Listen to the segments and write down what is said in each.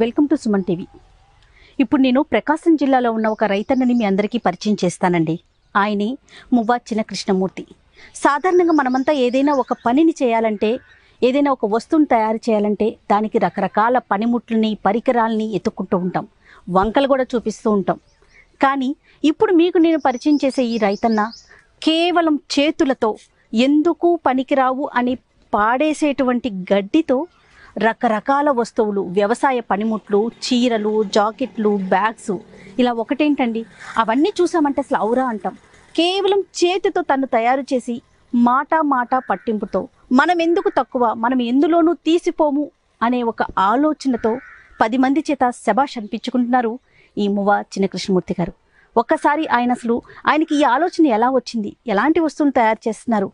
Welcome to Suman TV. ఇప్పుడు నేను ప్రకాశం జిల్లాలో ఉన్న ఒక రైతన్నని మీ అందరికీ పరిచయం చేస్తానండి. ఆయనే మువ్వా చిన కృష్ణమూర్తి. సాధారణంగా మనమంతా ఏదైనా ఒక పనిని చేయాలంటే, ఏదైనా ఒక వస్తువుని తయారు చేయాలంటే దానికి రకరకాల పనిముట్లని, పరికరాలని ఎత్తుక్కుంటూ ఉంటాం, వంకలు కూడా చూపిస్తూ ఉంటాం. కానీ ఇప్పుడు మీకు నేను పరిచయం చేసే ఈ రైతన్న కేవలం చేతులతో ఎందుకు పనికిరావు అని పాడేసేటువంటి గడ్డితో రకరకాల వస్తువులు, వ్యవసాయ పనిముట్లు, చీరలు, జాకెట్లు, బ్యాగ్స్, ఇలా ఒకటేంటండి అవన్నీ చూసామంటే అసలు ఔరా అంటాం. కేవలం చేతితో తను తయారు చేసి మాట పట్టింపుతో మనం ఎందుకు తక్కువ, మనం ఎందులోనూ తీసిపోము అనే ఒక ఆలోచనతో 10 మంది చేత శభాష్ అనిపించుకుంటున్నారు ఈ మువ్వా చిన కృష్ణమూర్తి గారు. ఒక్కసారి ఆయనకి ఈ ఆలోచన ఎలా వచ్చింది, ఎలాంటి వస్తువులు తయారు చేస్తున్నారు,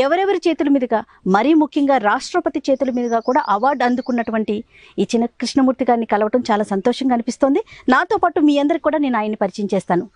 ఎవరెవరి చేతుల మీదుగా, మరీ ముఖ్యంగా రాష్ట్రపతి చేతుల మీదుగా కూడా అవార్డు అందుకున్నటువంటి ఈ చిన కృష్ణమూర్తి గారిని కలవటం చాలా సంతోషంగా అనిపిస్తోంది. నాతో పాటు మీ అందరికి కూడా నేను ఆయన్ని పరిచయం చేస్తాను.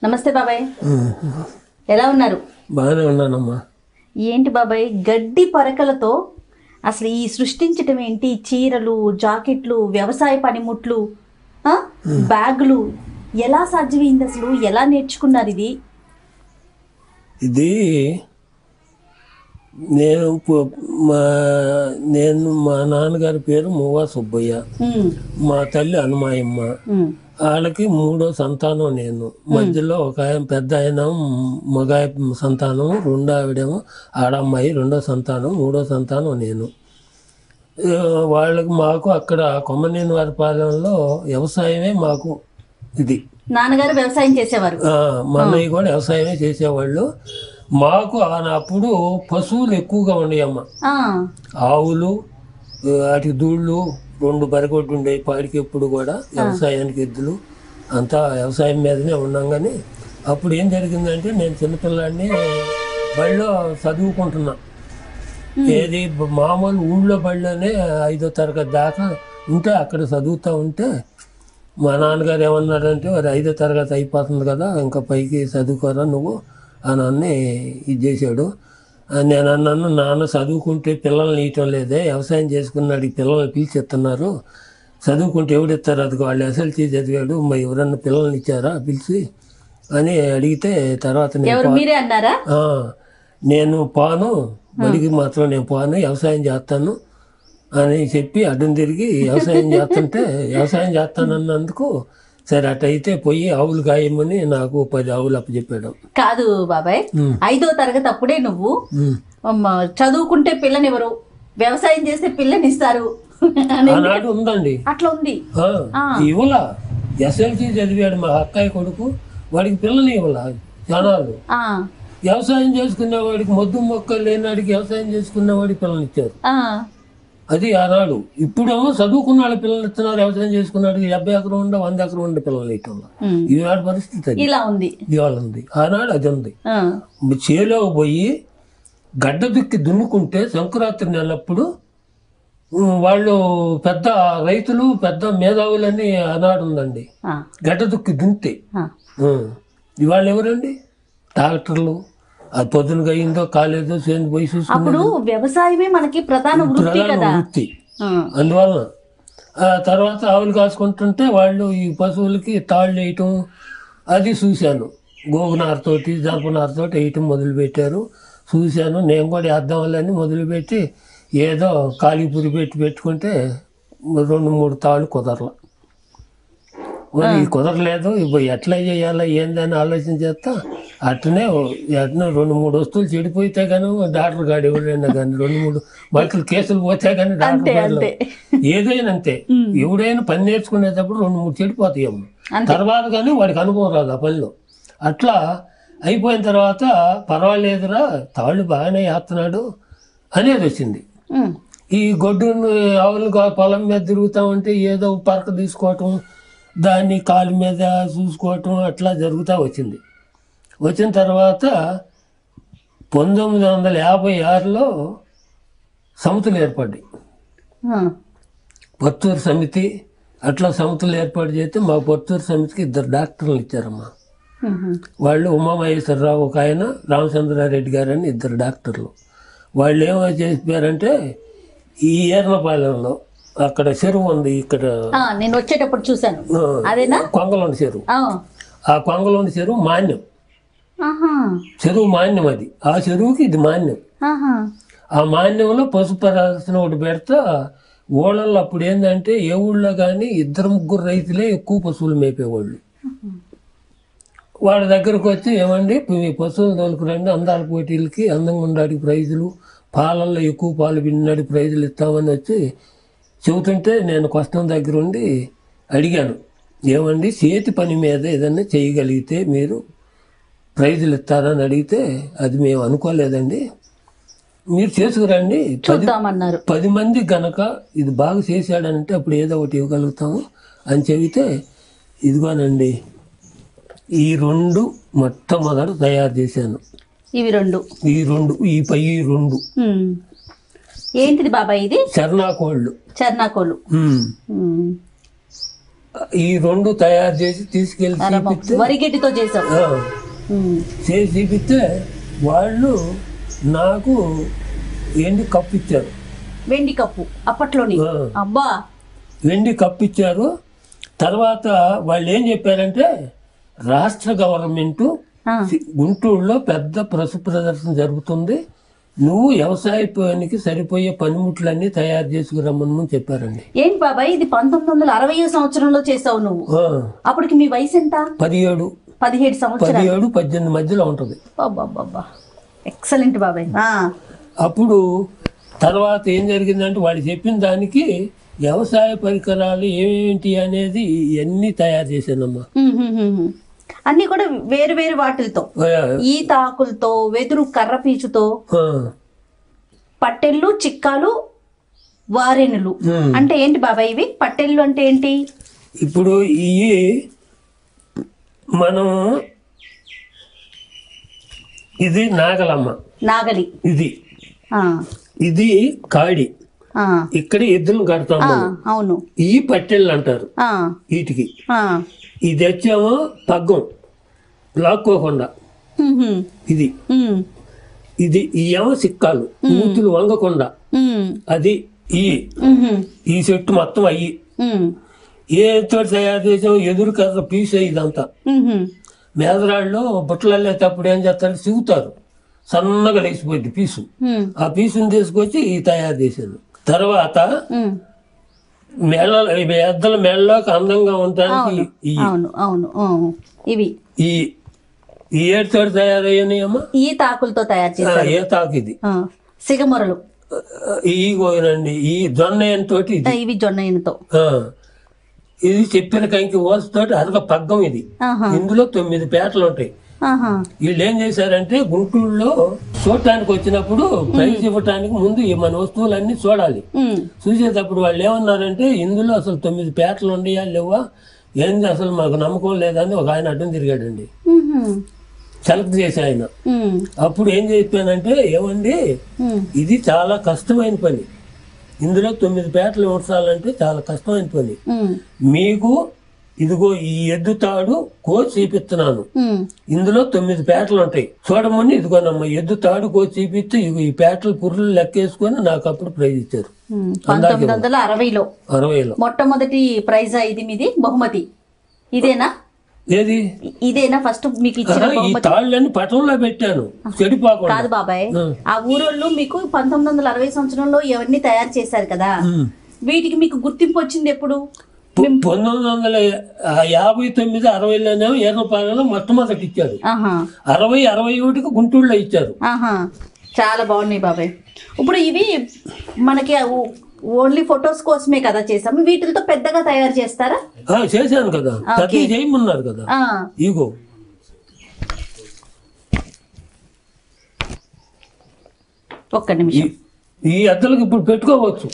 నమస్తే బాబాయ్, ఎలా ఉన్నారు? బాగానే ఉన్నానమ్మా. ఏంటి బాబాయ్, గడ్డి పరకలతో అసలు ఈ సృష్టించటం ఏంటి? చీరలు, జాకెట్లు, వ్యవసాయ పనిముట్లు, బ్యాగులు ఎలా సాధ్యమైంది? అసలు ఎలా నేర్చుకున్నారు ఇది? ఇది మా నాన్నగారి పేరు మువ్వా సుబ్బయ్య, మా తల్లి హనుమాయమ్మ. వాళ్ళకి 3వ సంతానం నేను. మధ్యలో ఒక ఆయన పెద్ద ఆయన మగాయ సంతానం, 2వ ఆవిడేమో ఆడమ్మాయి, 2వ సంతానం, 3వ సంతానం నేను. మాకు అక్కడ కొమ్మనేని వారి పాలెంలో వ్యవసాయమే మాకు ఇది. నాన్నగారు వ్యవసాయం చేసేవారు, మా అన్నయ్య కూడా వ్యవసాయమే చేసేవాళ్ళు. మాకు అప్పుడు పశువులు ఎక్కువగా ఉండేయమ్మ. ఆవులు, వాటికి దూళ్ళు, 2 బరిగొడ్డు ఉండేవి పాడికి. ఎప్పుడు కూడా వ్యవసాయానికి ఎద్దులు, అంతా వ్యవసాయం మీదనే ఉన్నాం. కానీ అప్పుడు ఏం జరిగిందంటే, నేను చిన్నపిల్లాడిని బడిలో చదువుకుంటున్నా. ఏది మామూలు ఊళ్ళో బడిలోనే 5వ తరగతి దాకా ఉంటే అక్కడ చదువుతూ ఉంటే మా నాన్నగారు ఏమన్నాడంటే, మరి 5వ తరగతి అయిపోతుంది కదా, ఇంకా పైకి చదువుకోరా నువ్వు అని అన్నీ ఇది చేశాడు. నేను అన్నాను, నాన్న చదువుకుంటే పిల్లల్ని ఇవ్వటం లేదే, వ్యవసాయం చేసుకున్నాడు పిల్లల్ని పిలిచిస్తున్నారు, చదువుకుంటే ఎవడిస్తారు? అది వాళ్ళు ఎస్ఎల్సీ చదివాడు, మరి ఎవరన్నా పిల్లల్ని ఇచ్చారా పిలిచి అని అడిగితే, తర్వాత నేను పాను, బడికి మాత్రం నేను పాను, వ్యవసాయం చేస్తాను అని చెప్పి అడ్డం తిరిగి వ్యవసాయం చేస్తుంటే, వ్యవసాయం చేస్తానన్నందుకు సరే అటైతే పోయి ఆవులు గాయమని నాకు 10 ఆవులు అప్పచెప్పాడు. కాదు బాబాయ్, 5వ తరగతి అప్పుడే నువ్వు చదువుకుంటే పిల్లనివ్వరు, వ్యవసాయం చేస్తే పిల్లనిస్తారు ఆనాడు ఉందండి. అట్లా ఉంది. ఇవ్వల ఎస్ఎల్సీ చదివాడు మా అక్కయ్య కొడుకు, వాడికి పిల్లని ఇవ్వల జనాలు. వ్యవసాయం చేసుకునేవాడికి, మొద్దు మొక్కలు లేనాడికి వ్యవసాయం చేసుకునేవాడికి పిల్లనిచ్చారు. అది ఆనాడు. ఇప్పుడేమో చదువుకున్న వాళ్ళ పిల్లలు ఇస్తున్నారు, వ్యవసాయం చేసుకున్నాడు 70 ఎకరం ఉండే 100 ఎకరం ఉండే పిల్లలు ఇవ్వటంలో. ఈనాడు పరిస్థితి అది ఇలా ఉంది, ఇవాళ ఉంది. ఆనాడు అది ఉంది. చేలో పోయి గడ్డ దుక్కి దున్నుకుంటే సంక్రాంతి నెలప్పుడు వాళ్ళు పెద్ద రైతులు, పెద్ద మేధావులని ఆనాడు ఉందండి. గడ్డ దుక్కి దున్నితే ఇవాళ ఎవరండి? ట్రాక్టర్లు, అది పొద్దునగా అయిందో కాలేదో చేను పోయి చూసుకున్నాడు. వ్యవసాయమే మనకి ప్రధాన వృత్తి. అందువలన ఆ తర్వాత ఆవులు కాసుకుంటుంటే వాళ్ళు ఈ పశువులకి తాళ్ళు వేయటం అది చూశాను. గోగునారతోటి జనపనారతోటి వేయటం మొదలుపెట్టారు. చూశాను, నేను కూడా వేద్దాం వాళ్ళని మొదలుపెట్టి ఏదో కాళీపురి పెట్టుకుంటే 2-3 తాళ్ళు కుదరల. మరి కుదరలేదు, ఇప్పుడు ఎట్లా చేయాలా ఏందని ఆలోచన చేస్తా అట్నే 2-3 వస్తువులు చెడిపోతే కానీ డాక్టర్ గాడు ఎవరైనా కానీ 2-3 బైకులు కేసులు పోతే కానీ డాక్టర్ గారు ఏదైనా అంతే. ఎవడైనా పని నేర్చుకునేటప్పుడు 2-3 చెడిపోతాయమ్మ. తర్వాత కానీ వాడికి అనుభవం రాదు ఆ పనిలో. అట్లా అయిపోయిన తర్వాత పర్వాలేదురా తాళ్ళు బాగానే వేస్తున్నాడు అనేది వచ్చింది. ఈ గొడ్డును ఆవులు పొలం మీద తిరుగుతూ ఉంటే ఏదో పరక తీసుకోవటం, దాన్ని కాలు మీద చూసుకోవటం అట్లా జరుగుతూ వచ్చింది. వచ్చిన తర్వాత 1956లో సమితులు ఏర్పడ్డాయి. పత్తూరు సమితి అట్లా సమితులు ఏర్పాటు చేస్తే మా పత్తూరు సమితికి 2 డాక్టర్లు ఇచ్చారమ్మా. వాళ్ళు ఉమామహేశ్వరరావు ఒక ఆయన, రామచంద్రారెడ్డి గారు అని 2 డాక్టర్లు. వాళ్ళు ఏమో చేసిపోయారంటే ఈ ఈర్నపాలెంలో అక్కడ చెరువు ఉంది, ఇక్కడ నేను వచ్చేటప్పుడు చూసాను, అదేనా కొంగలోని చెరువు. ఆ కొంగలోని చెరువు మాన్యం, చెరువు మాన్యం అది. ఆ చెరువుకి ఇది మాన్యం. ఆ మాన్యంలో పశు ప్రదర్శన ఒకటి పెడతా ఊళ్ళల్లో అప్పుడు ఏంటంటే ఏ ఊళ్ళో కానీ 2-3 రైతులే ఎక్కువ పశువులు మేపేవాళ్ళు. వాళ్ళ దగ్గరకు వచ్చి ఏమండి మీ పశువులు తోలుకురండి, అందాల పోటీలకి అందంగా ఉండాడికి ప్రైజులు, పాలల్లో ఎక్కువ పాలు పిండినాడికి ప్రైజులు ఇస్తామని వచ్చి చెబుతుంటే నేను కష్టం దగ్గర ఉండి అడిగాను, ఏమండి చేతి పని మీద ఏదన్నా చేయగలిగితే మీరు ప్రైజులు ఇస్తారని అడిగితే అది మేము అనుకోలేదండి, మీరు చేసుకురండి, 10 మంది గనక ఇది బాగా చేశాడంటే అప్పుడు ఏదో ఒకటి ఇవ్వగలుగుతాము అని చెబితే ఇదిగోనండి ఈ 2 మొట్టమొదట తయారు చేశాను. ఈ రెండు ఏంటిది బాబాయ్? ఇది చర్నాకోళ్ళు. ఈ 2 తయారు చేసి తీసుకెళ్ళి వరిగడ్డితో చేసాం. చేసి చూపిస్తే వాళ్ళు నాకు వెండి కప్పు ఇచ్చారు. వెండి కప్పు అప్పట్లోని? అబ్బా, వెండి కప్పు ఇచ్చారు. తర్వాత వాళ్ళు ఏం చెప్పారంటే రాష్ట్ర గవర్నమెంట్ గుంటూరులో పెద్ద పశు ప్రదర్శన జరుగుతుంది, నువ్వు వ్యవసాయ పనికి సరిపోయే పనిముట్లన్నీ తయారు చేసుకురమ్మని చెప్పారండి. ఏంటి బాబాయ్ ఇది 1960 సంవత్సరంలో చేసావు నువ్వు? అప్పటికి మీ వయసు ఎంత? 17 సంవత్సరాలు. 17-18 మధ్యలో ఉంటుంది. ఎక్సలెంట్ బాబాయ్. అప్పుడు తర్వాత ఏం జరిగిందంటే వాళ్ళు చెప్పిన దానికి వ్యవసాయ పరికరాలు ఏమేంటి అనేది ఇవన్నీ తయారు చేశానమ్మా. అన్ని కూడా వేరు వేరు వాటితో, ఈత ఆకులతో, వెదురు కర్ర పీచుతో, పట్టెళ్ళు, చిక్కాలు, వారెనులు. అంటే ఏంటి బాబాయ్ ఇవి? పట్టెళ్ళు అంటే ఏంటి? ఇప్పుడు ఈ మనం ఇది నాగలమ్మ, నాగలి, ఇది కాడి, ఇక్కడ ఎద్దులు కడతాం. అవును, ఈ పట్టెళ్ళు అంటారు వీటికి. ఇది వచ్చేమో పగ్గం, లాక్కోకుండా ఇది. ఏమో సిక్కాలు, మూతులు వంగకుండా అది. ఈ చెట్టు మొత్తం అయ్యి ఏతో తయారు చేసాం. ఎదురు కర్ర పీసు ఇదంతా. మేదరాళ్ళు బుట్టలు వెళ్ళేటప్పుడు ఏం చేస్తారు, సిగుతారు, సన్నగా లేచిపోయింది పీసు. ఆ పీసుని తీసుకొచ్చి తయారు చేశాను. తర్వాత ఎద్దల మెళ్ళలోకి అందంగా ఉండడానికి ఇవి ఈ ఏడుతోటి తయారయ్యాయమ్మా. ఈ తాకులతో తయారు చేశారు. ఏ తాకు ఇది? సిగమొరలు. ఈ పోయినండి ఈ జొన్నయనతోటి, ఇవి జొన్నయనతో. ఇది చెప్పిన కంకి ఓసుతోటి అదొక పగ్గం. ఇది ఇందులో 9 పేటలు ఉంటాయి. వీళ్ళు ఏం చేశారంటే గుంటూరులో చూడటానికి వచ్చినప్పుడు ప్రైజ్ ఇవ్వటానికి ముందు మన వస్తువులన్నీ చూడాలి. చూసేటప్పుడు వాళ్ళు ఏమన్నారంటే ఇందులో అసలు 9 పేటలు ఉండయా లేవా, ఏంది అసలు మాకు నమ్మకం లేదని ఒక ఆయన అడ్డం తిరిగాడండి. సెలెక్ట్ చేసి ఆయన. అప్పుడు ఏం చెప్పానంటే, ఏమండి ఇది చాలా కష్టమైన పని, ఇందులో 9 పేటలు ఉంచాలంటే చాలా కష్టమైన పని, మీకు ఇదిగో ఈ ఎద్దు తాడు కోసి చూపిస్తున్నాను. ఉమ్, ఇందులో 9 పేటలు ఉంటాయి చూడమని. ఇదిగోనమ్మా ఎద్దు తాడు కోసి చూపిస్తే ఇగో ఈ పేటలు పుర్రులు లెక్కేసుకొని నాకు అప్పుడు ప్రైజ్ ఇచ్చారు. 1960లో 60లో మొట్టమొదటి ప్రైజా ఇది మీది బహుమతి ఇదేనా? ఏది ఇదేనా ఫస్ట్ మీకు ఇచ్చిన ఈ బహుమతి? తాళ్ళని పటంలో పెట్టాను చెడిపోకుండా. కాదు బాబాయ్, ఆ ఊరోళ్ళు మీకు 1960 సంవత్సరంలో ఇవన్నీ తయారు చేశారు కదా, వీటికి మీకు గుర్తింపు వచ్చింది ఎప్పుడు? 1959, 60లోనేమో ఎర్రపాలెంలో మొట్టమొదటి ఇచ్చారు. ఆహా 60, 61కి గుంటూరులో ఇచ్చారు. ఆహా, చాలా బాగున్నాయి బాబాయ్. ఇప్పుడు ఇవి మనకి ఓన్లీ ఫొటోస్ కోసమే కదా చేసాము, వీటితో పెద్దగా తయారు చేస్తారా? చేశాను కదా, పెద్ద చేయమన్నారు కదా. ఇగో ఒక్క నిమిషం. ఈ ఎద్దలకు ఇప్పుడు పెట్టుకోవచ్చు.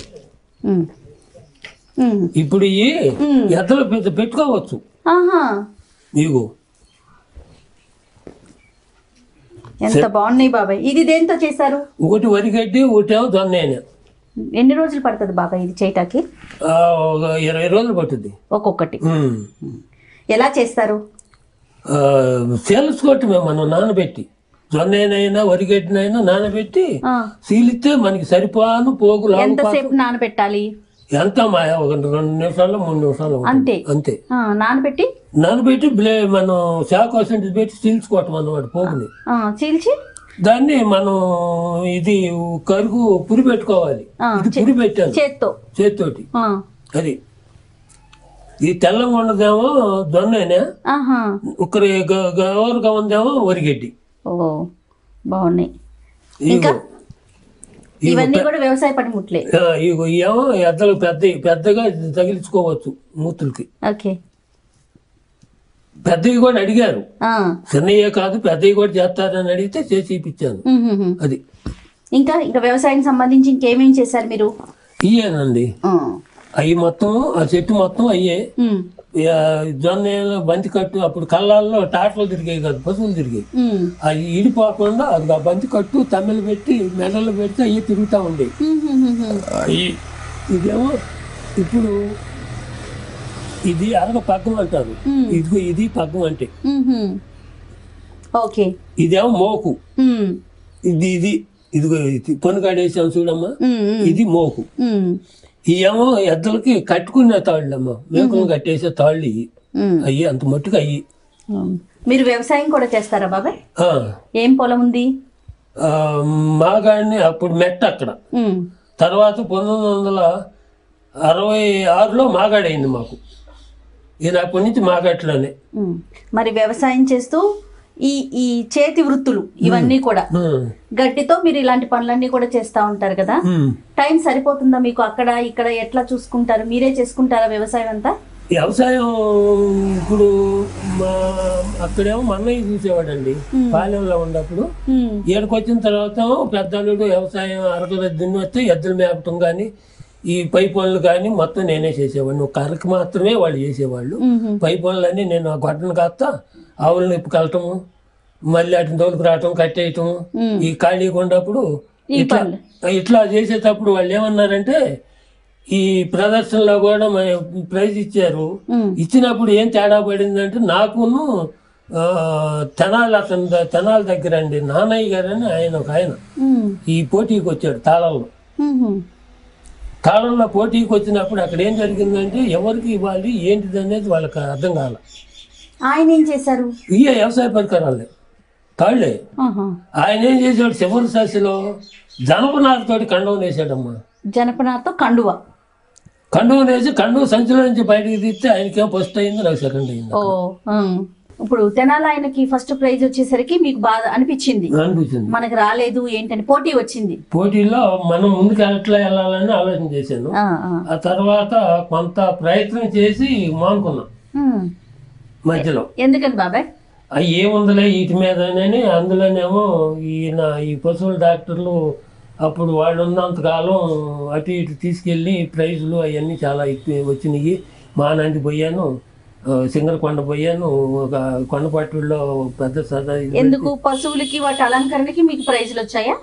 ఇప్పుడు ఈ ఎద్దలు పెట్టుకోవచ్చు. ఇగో ఎంత బాగున్నాయి బాబాయ్. ఇది దేంతో చేశారు? ఒకటి వరిగడ్డి, ఒకటేమో దొన్నేన. ఎన్ని రోజులు పడుతుంది బాబాయ్ ఇది చేయటానికి? 20 రోజులు పట్టుద్ది ఒక్కొక్కటి. ఎలా చేస్తారు? సేల్చుకోవటమే మనం నానబెట్టి, జొన్నైనా వరిగడ్డినైనా నానబెట్టి సీలిస్తే మనకి సరిపోను పోగులు. ఎంతసేపు నానబెట్టాలి? ఎంత మాయా, ఒక 2 నిమిషాలు 3 నిమిషాలు అంతే. అంతే నానబెట్టి మనం శాఖ పెట్టి చీల్చుకోవటం అన్నమాట పోగుని. చీల్చి దాన్ని మనం ఇది కరుగు పురి పెట్టుకోవాలి. ఇది పురి పెట్టాను చేత్తోటి. అది ఈ తెల్లంగా ఉన్నదేమో దొన్నేనా, ఒకరి గవర్గా ఉందేమో వరిగడ్డి. ఓ బాగున్నాయి. ఇంకా ఇవన్నీ కూడా వ్యవసాయ పనిముట్లే. ఇగో ఏమో ఎద్దలు పెద్దగా తగిలించుకోవచ్చు మూతులకి. ఓకే, పెద్దవి కూడా అడిగారు, చిన్నయ్యే కాదు పెద్దవి కూడా చేస్తారని అడిగితే చేసి ఇప్పించాను. అది ఇంకా వ్యవసాయానికి సంబంధించి ఇంకేమేమి చేశారు మీరు? ఇయ్యేనండి అవి మొత్తం, ఆ చెట్టు మొత్తం అయ్యే. జొన్న బంతి కట్టు అప్పుడు కళ్ళాల్లో టాటలు తిరిగాయి కదా, పశువులు తిరిగాయి. అవి ఇడిపోకుండా అది ఆ బంతి కట్టు తమ్మెలు పెట్టి మెడలు పెడితే అవి తిరుగుతూ ఉండేవి. ఇదేమో ఇప్పుడు ఇది అరగ పగ్గం అంటారు. ఇదిగో ఇది పగ్గం అంటే. ఓకే, ఇదేమో మోకు. ఇది ఇదిగో పొనగాడేసాం చూడమ్మా, ఇది మోకు. ఇవేమో ఎద్దలకి కట్టుకునే తాళ్ళు అమ్మా, మేకలు కట్టేసే తాళ్ళు ఇవి. అయ్యి అంత మట్టుకు అయ్యి. మీరు వ్యవసాయం కూడా చేస్తారా బాబాయ్? ఏం పొలం ఉంది? మాగాడిని అప్పుడు మెట్ట అక్కడ. తర్వాత 1966లో మాగాడైంది మాకు. ఈయన అప్పటి నుంచి మాగట్లోనే. మరి వ్యవసాయం చేస్తూ ఈ చేతి వృత్తులు ఇవన్నీ కూడా గడ్డితో మీరు ఇలాంటి పనులన్నీ కూడా చేస్తా ఉంటారు కదా, టైం సరిపోతుందా మీకు? అక్కడ ఇక్కడ ఎట్లా చూసుకుంటారు? మీరే చేసుకుంటారా వ్యవసాయం అంతా? వ్యవసాయం ఇప్పుడు అక్కడేమో మన్నయ్య చూసేవాడండి పాలెంలో ఉన్నప్పుడు. ఏడుకు వచ్చిన తర్వాత పెద్దలుడు వ్యవసాయం అరగల దున్ని వస్తే ఎద్దులు మేపటం కానీ ఈ పై పనులు కానీ మొత్తం నేనే చేసేవాడిని. ఒక అరకు మాత్రమే వాళ్ళు చేసేవాళ్ళు. పై పనులన్నీ నేను ఆ గొడ్డను కాస్త ఆవులను నిప్పుకెళ్ళటము, మళ్ళీ వాటిని తోలుకు రావటం, కట్టేయటం. ఈ ఖాళీగా ఉన్నప్పుడు ఇట్లా చేసేటప్పుడు వాళ్ళు ఏమన్నారంటే, ఈ ప్రదర్శనలో కూడా ప్రైజ్ ఇచ్చారు. ఇచ్చినప్పుడు ఏం తేడా పడిందంటే, నాకును తెనాల దగ్గర అండి నాన్నయ్య గారు అని ఆయన ఈ పోటీకి వచ్చాడు తాళంలో పోటీకి వచ్చినప్పుడు అక్కడ ఏం జరిగిందంటే, ఎవరికి ఇవ్వాలి ఏంటిది అనేది వాళ్ళకి అర్థం కాల. ఆయన ఏం చేశారు? ఇయ్యే వ్యవసాయ పరికరాలే తాళ్లే. ఆయన ఏం చేశాడు, చివరి శాసిలో జనపనారతోటి కండవం వేసాడమ్మా. జనపనారతో కండువ వేసి కండువ సంచుల నుంచి బయటకు తీస్తే ఆయనకేమో ఫస్ట్ అయింది, నాకు సెకండ్ అయింది. ఇప్పుడు తెనాలి ఆయనకి ఫస్ట్ ప్రైజ్ వచ్చేసరికి మీకు బాధ అనిపించింది, మనకి రాలేదు ఏంటని. పోటీ వచ్చింది, పోటీలో మనం ముందుకు ఎట్లా వెళ్ళాలని ఆలోచన చేశాను. ఆ తర్వాత కొంత ప్రయత్నం చేసి మానుకున్నాం మధ్యలో. ఎందుకని బాబాయ్? అవి ఏముందిలే వీటి మీదనే. అందులోనేమో ఈ పశువుల డాక్టర్లు అప్పుడు వాళ్ళు ఉన్నంతకాలం అటు ఇటు తీసుకెళ్ళి ప్రైజులు అవన్నీ చాలా ఎక్కువ వచ్చినాయి. మానాంటి పోయాను, సింగరకొండ పోయాను, ఒక కొండపట్టులో పెద్ద సదా. ఎందుకు? పశువులకి వాటి అలంకరణకి మీకు ప్రైజులు వచ్చాయా?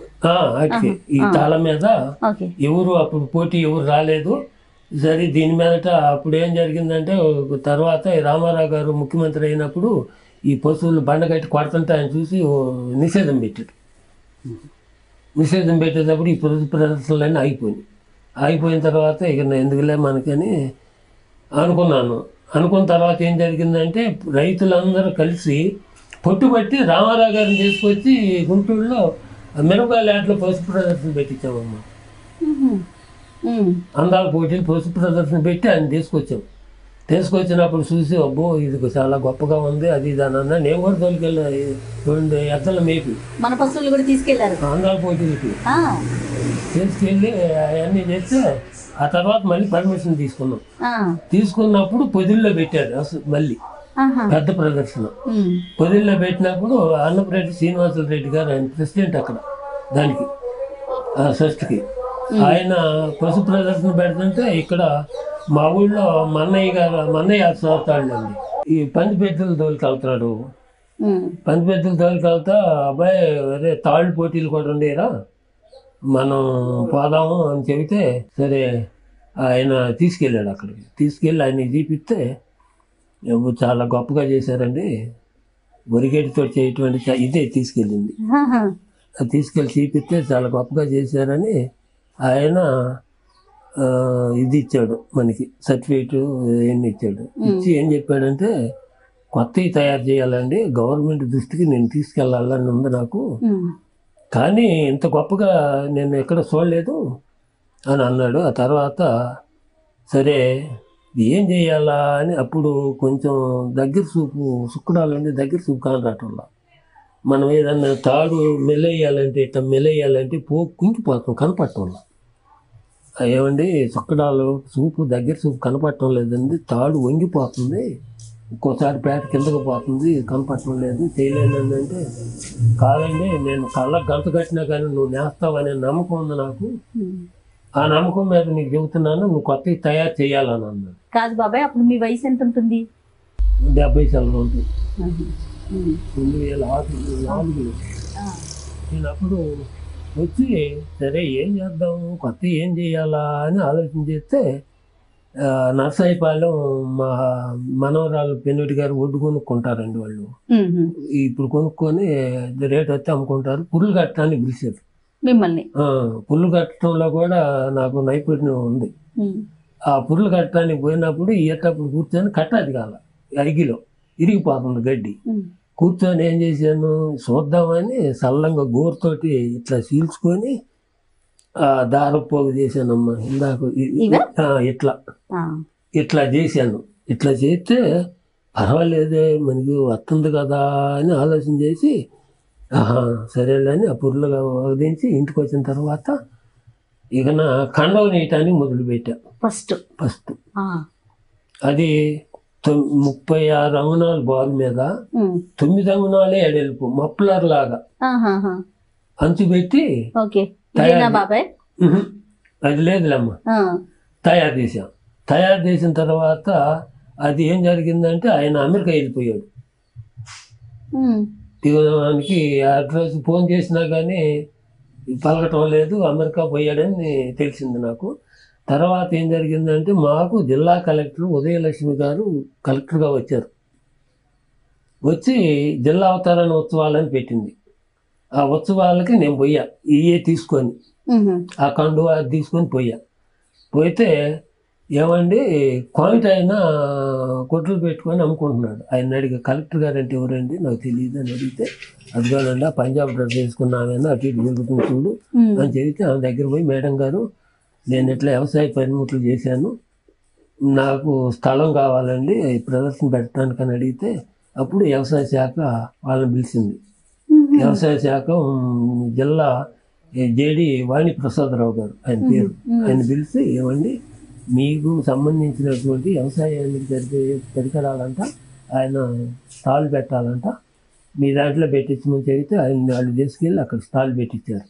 ఈ తాళ మీద ఎవరు అప్పుడు పోటీ ఎవరు రాలేదు. సరే దీని మీదట అప్పుడు ఏం జరిగిందంటే తర్వాత రామారావు గారు ముఖ్యమంత్రి అయినప్పుడు ఈ పశువులు బండ కట్టి కొడుతుంటే ఆయన చూసి నిషేధం పెట్టాడు. నిషేధం పెట్టేటప్పుడు ఈ పశు ప్రదర్శనలన్నీ ఆగిపోయిన తర్వాత ఇక ఎందుకులే మనకని అనుకున్నాను. అనుకున్న తర్వాత ఏం జరిగిందంటే రైతులందరూ కలిసి పట్టుబట్టి రామారావు గారిని తీసుకొచ్చి గుంటూరులో మిరపకాయల ఆటలో పశు ప్రదర్శన పెట్టించామమ్మా. అందాల పోటీలు పశు ప్రదర్శన పెట్టి ఆయన తీసుకొచ్చినప్పుడు చూసి అబ్బో ఇది చాలా గొప్పగా ఉంది అది ఇది అని అన్నా. నేను కూడా తోలికెళ్ళి 2 ఎద్దల మేపి మన పశువులు కూడా తీసుకెళ్లారు అందాల పోటీలకి తీసుకెళ్ళి అవన్నీ చేస్తే ఆ తర్వాత మళ్ళీ పర్మిషన్ తీసుకున్నప్పుడు పొదిల్లో పెట్టారు అసలు మళ్ళీ పెద్ద ప్రదర్శన. పొదిల్లో పెట్టినప్పుడు అన్నపరెడ్డి శ్రీనివాసులు రెడ్డి గారు ఆయన ప్రెసిడెంట్ అక్కడ దానికి ట్రస్ట్కి. ఆయన పశు ప్రదర్శన పెడుతుంటే ఇక్కడ మా ఊళ్ళో మన్నయ్య చూస్తాడు అండి. ఈ పందిపెద్దలు తోలుకెళ్తాడు. పందిపెద్దలు తోలుకెళ్తా అబ్బాయి అదే తాళ్ళు పోటీలు కూడా ఉండేరా మనం పోదాము అని చెబితే సరే ఆయన తీసుకెళ్ళాడు. అక్కడికి తీసుకెళ్ళి ఆయన చూపిస్తే చాలా గొప్పగా చేశారండి, వరిగడ్డితో చేయటువంటి ఇదే తీసుకెళ్ళింది. అది తీసుకెళ్ళి చూపిస్తే చాలా గొప్పగా చేశారని ఆయన ఇది ఇచ్చాడు మనకి, సర్టిఫికేట్ ఏమి ఇచ్చాడు. ఇచ్చి ఏం చెప్పాడంటే కొత్తవి తయారు చేయాలండి, గవర్నమెంట్ దృష్టికి నేను తీసుకెళ్ళాలని ఉంది నాకు, కానీ ఇంత గొప్పగా నేను ఎక్కడ చూడలేదు అని అన్నాడు. ఆ తర్వాత సరే ఏం చేయాలా అని అప్పుడు కొంచెం దగ్గర చూపు సుక్కడాలంటే దగ్గర చూపు కానరాటంలో మనం ఏదన్నా తాడు మెల్లెయ్యాలంటే ఇట్లా మెల్లెయ్యాలంటే కుంగిపోతాం కనపడటంలో. ఏమండి సుక్కడాలు చూపు దగ్గర చూపు కనపడటం లేదండి, తాడు వంగిపోతుంది, ఒక్కోసారి పేట కిందకు పోతుంది, కనపడటం లేదు, చేయలేనండి అంటే కాదండి నేను కళ్ళకు గంట కట్టినా కానీ నువ్వు నేస్తావనే నమ్మకం ఉంది నాకు, ఆ నమ్మకం మీద నీకు చెబుతున్నాను, నువ్వు కొత్తవి తయారు చేయాలని అన్నాడు. కాదు బాబాయ్ అప్పుడు మీ వయసు ఎంత ఉంటుంది? 70 సంవత్సరాలు ఉంటుంది. 2004 నేను అప్పుడు వచ్చి సరే ఏం చేద్దాము కొత్త ఏం చేయాలా అని ఆలోచన చేస్తే నర్సాయిపాలెం మా మనవరాలు పెన్నుటి గారు ఒడ్డు కొనుక్కుంటారండి వాళ్ళు. ఇప్పుడు కొనుక్కొని రేట్ వస్తే అమ్ముకుంటారు. పుల్లు కట్టడానికి పిలిచారు మిమ్మల్ని. పుల్లు కట్టడంలో కూడా నాకు నైపుణ్యం ఉంది. ఆ పుల్లు కట్టడానికి పోయినప్పుడు ఎట్టప్పుడు కూర్చొని కట్టాది కాల అరిగిలో ఇరిగిపోతుంది గడ్డి. కూర్చొని ఏం చేశాను చూద్దామని సల్లంగా గోరుతోటి ఇట్లా చీల్చుకొని దారపోగు చేశానమ్మా. ఇందాక ఇట్లా చేశాను. ఇట్లా చేస్తే పర్వాలేదే మనకి వస్తుంది కదా అని ఆలోచన చేసి సరేలే అని ఆ పుర్లుగా వదిలించి ఇంటికి వచ్చిన తర్వాత ఇక నా కండవ నీయటానికి మొదలుపెట్టా. ఫస్ట్ అది 36 అంగుళాలు బాల్ మీద 9 అంగుళాలే ఎడల్పు మఫ్లర్ లాగా అంచు పెట్టి అది లేదులేమ్మా తయారు చేసాం. తయారు చేసిన తర్వాత అది ఏం జరిగిందంటే ఆయన అమెరికా వెళ్ళిపోయాడు. దిగడానికి అడ్రస్ ఫోన్ చేసినా కానీ పలకటం లేదు, అమెరికా పోయాడని తెలిసింది నాకు. తర్వాత ఏం జరిగిందంటే మాకు జిల్లా కలెక్టర్ ఉదయలక్ష్మి గారు కలెక్టర్గా వచ్చారు. వచ్చి జిల్లా అవతరణ ఉత్సవాలని పెట్టింది. ఆ ఉత్సవాలకి నేను పోయా ఇవే తీసుకొని, ఆ కండు అది తీసుకొని పోయితే ఏమండి క్వాంట్ అయినా కొట్లు పెట్టుకొని అమ్ముకుంటున్నాడు. ఆయన అడిగి కలెక్టర్ గారు అంటే ఎవరండి నాకు తెలియదు అని అడిగితే అదిగోనండి ఆ పంజాబ్ డ్రెస్ వేసుకున్నామైనా అటు ఇటు జరుగుతుంది చూడు అని చెబితే ఆమె దగ్గర పోయి మేడం గారు నేను ఇట్లా వ్యవసాయ పనిముట్లు చేశాను, నాకు స్థలం కావాలండి ప్రదర్శన పెట్టడానికి అని అడిగితే అప్పుడు వ్యవసాయ శాఖ వాళ్ళని పిలిచింది. వ్యవసాయ శాఖ జిల్లా జేడి వాణి ప్రసాదరావు గారు ఆయన పేరు, ఆయన పిలిచి ఏమండి మీకు సంబంధించినటువంటి వ్యవసాయానికి జరిగే పరికరాలంట ఆయన స్టాల్ పెట్టాలంట, మీ దాంట్లో పెట్టించమని చెబితే ఆయన వాళ్ళు తీసుకెళ్ళి అక్కడ స్టాల్ పెట్టించారు.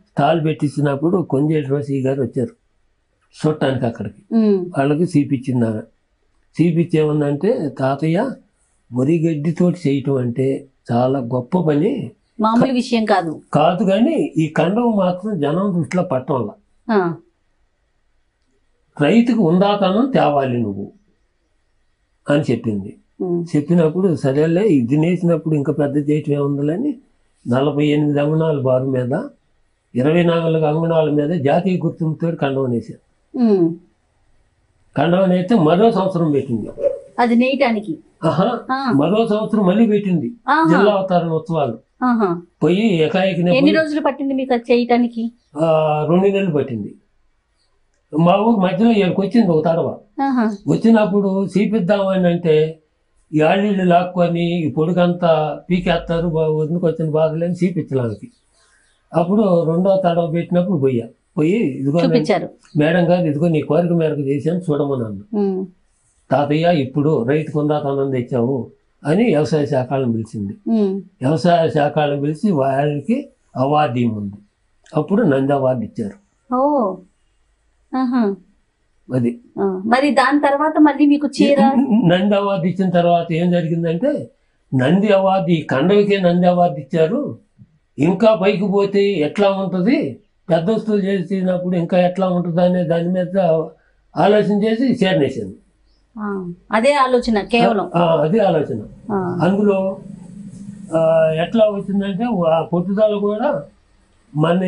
స్టాల్ పెట్టించినప్పుడు కొంజేటి రోసి గారు వచ్చారు చూడటానికి అక్కడికి. వాళ్ళకి చూపించింది ఆమె. చూపించేమందంటే తాతయ్య వరిగడ్డితో చేయటం అంటే చాలా గొప్ప పని, మామూలు విషయం కాదు కానీ ఈ కండవ మాత్రం జనం దృష్టిలో పట్టడంలా రైతుకు ఉందాతనం తేవాలి నువ్వు అని చెప్పింది. చెప్పినప్పుడు సరేలే ఇది నేసినప్పుడు ఇంకా పెద్ద చేయటం ఏముందని 48 అంగుళాల బారు మీద 24 అంగుళాల మీద జాతీయ గుర్తింపుతో కండవం వేసాను. కండవం వేస్తే మరో సంవత్సరం పెట్టింది అది నేయటానికి. మరో సంవత్సరం మళ్ళీ పెట్టింది జిల్లా అవతరణ ఉత్సవాలు. పోయి ఏకాఏకి ఎన్ని రోజులు పట్టింది మీకు అది చేయటానికి? 2 నెలలు పట్టింది. మా ఊరు మధ్యలో ఇక్కడికి వచ్చింది ఒక తడవ. వచ్చినప్పుడు చూపిద్దామని అంటే ఈ ఆళ్ళీళ్ళు లాక్కొని ఈ పొడుగంతా పీకేస్తారు, వదిలికి వచ్చిన బాధలేని చూపించడానికి. అప్పుడు 2వ తడవ పెట్టినప్పుడు పోయి ఇదిగో మేడం గారు ఇదిగో నీ కోరిక మేరకు చేశాను చూడమన్నాను. తాతయ్య ఇప్పుడు రైతుకు ఉందాతనం తెచ్చావు అని వ్యవసాయ శాఖలను పిలిచింది. వ్యవసాయ శాఖలను పిలిచి వారికి అవార్డు ఇవ్వండి. అప్పుడు నంది అవార్డు ఇచ్చారు. అది మరి దాని తర్వాత మళ్ళీ మీకు చీర నంది అవార్డు ఇచ్చిన తర్వాత ఏం జరిగిందంటే నంది అవార్డు ఈ కండవికే నంది అవార్డు ఇచ్చారు. ఇంకా పైకి పోతే ఎట్లా ఉంటుంది, పెద్ద వస్తువులు చేసినప్పుడు ఇంకా ఎట్లా ఉంటుంది అనే దాని మీద ఆలోచన చేసి చేరనేసాను. అదే ఆలోచన కేవలం అదే ఆలోచన. అందులో ఎట్లా వచ్చిందంటే ఆ పట్టుదల కూడా మన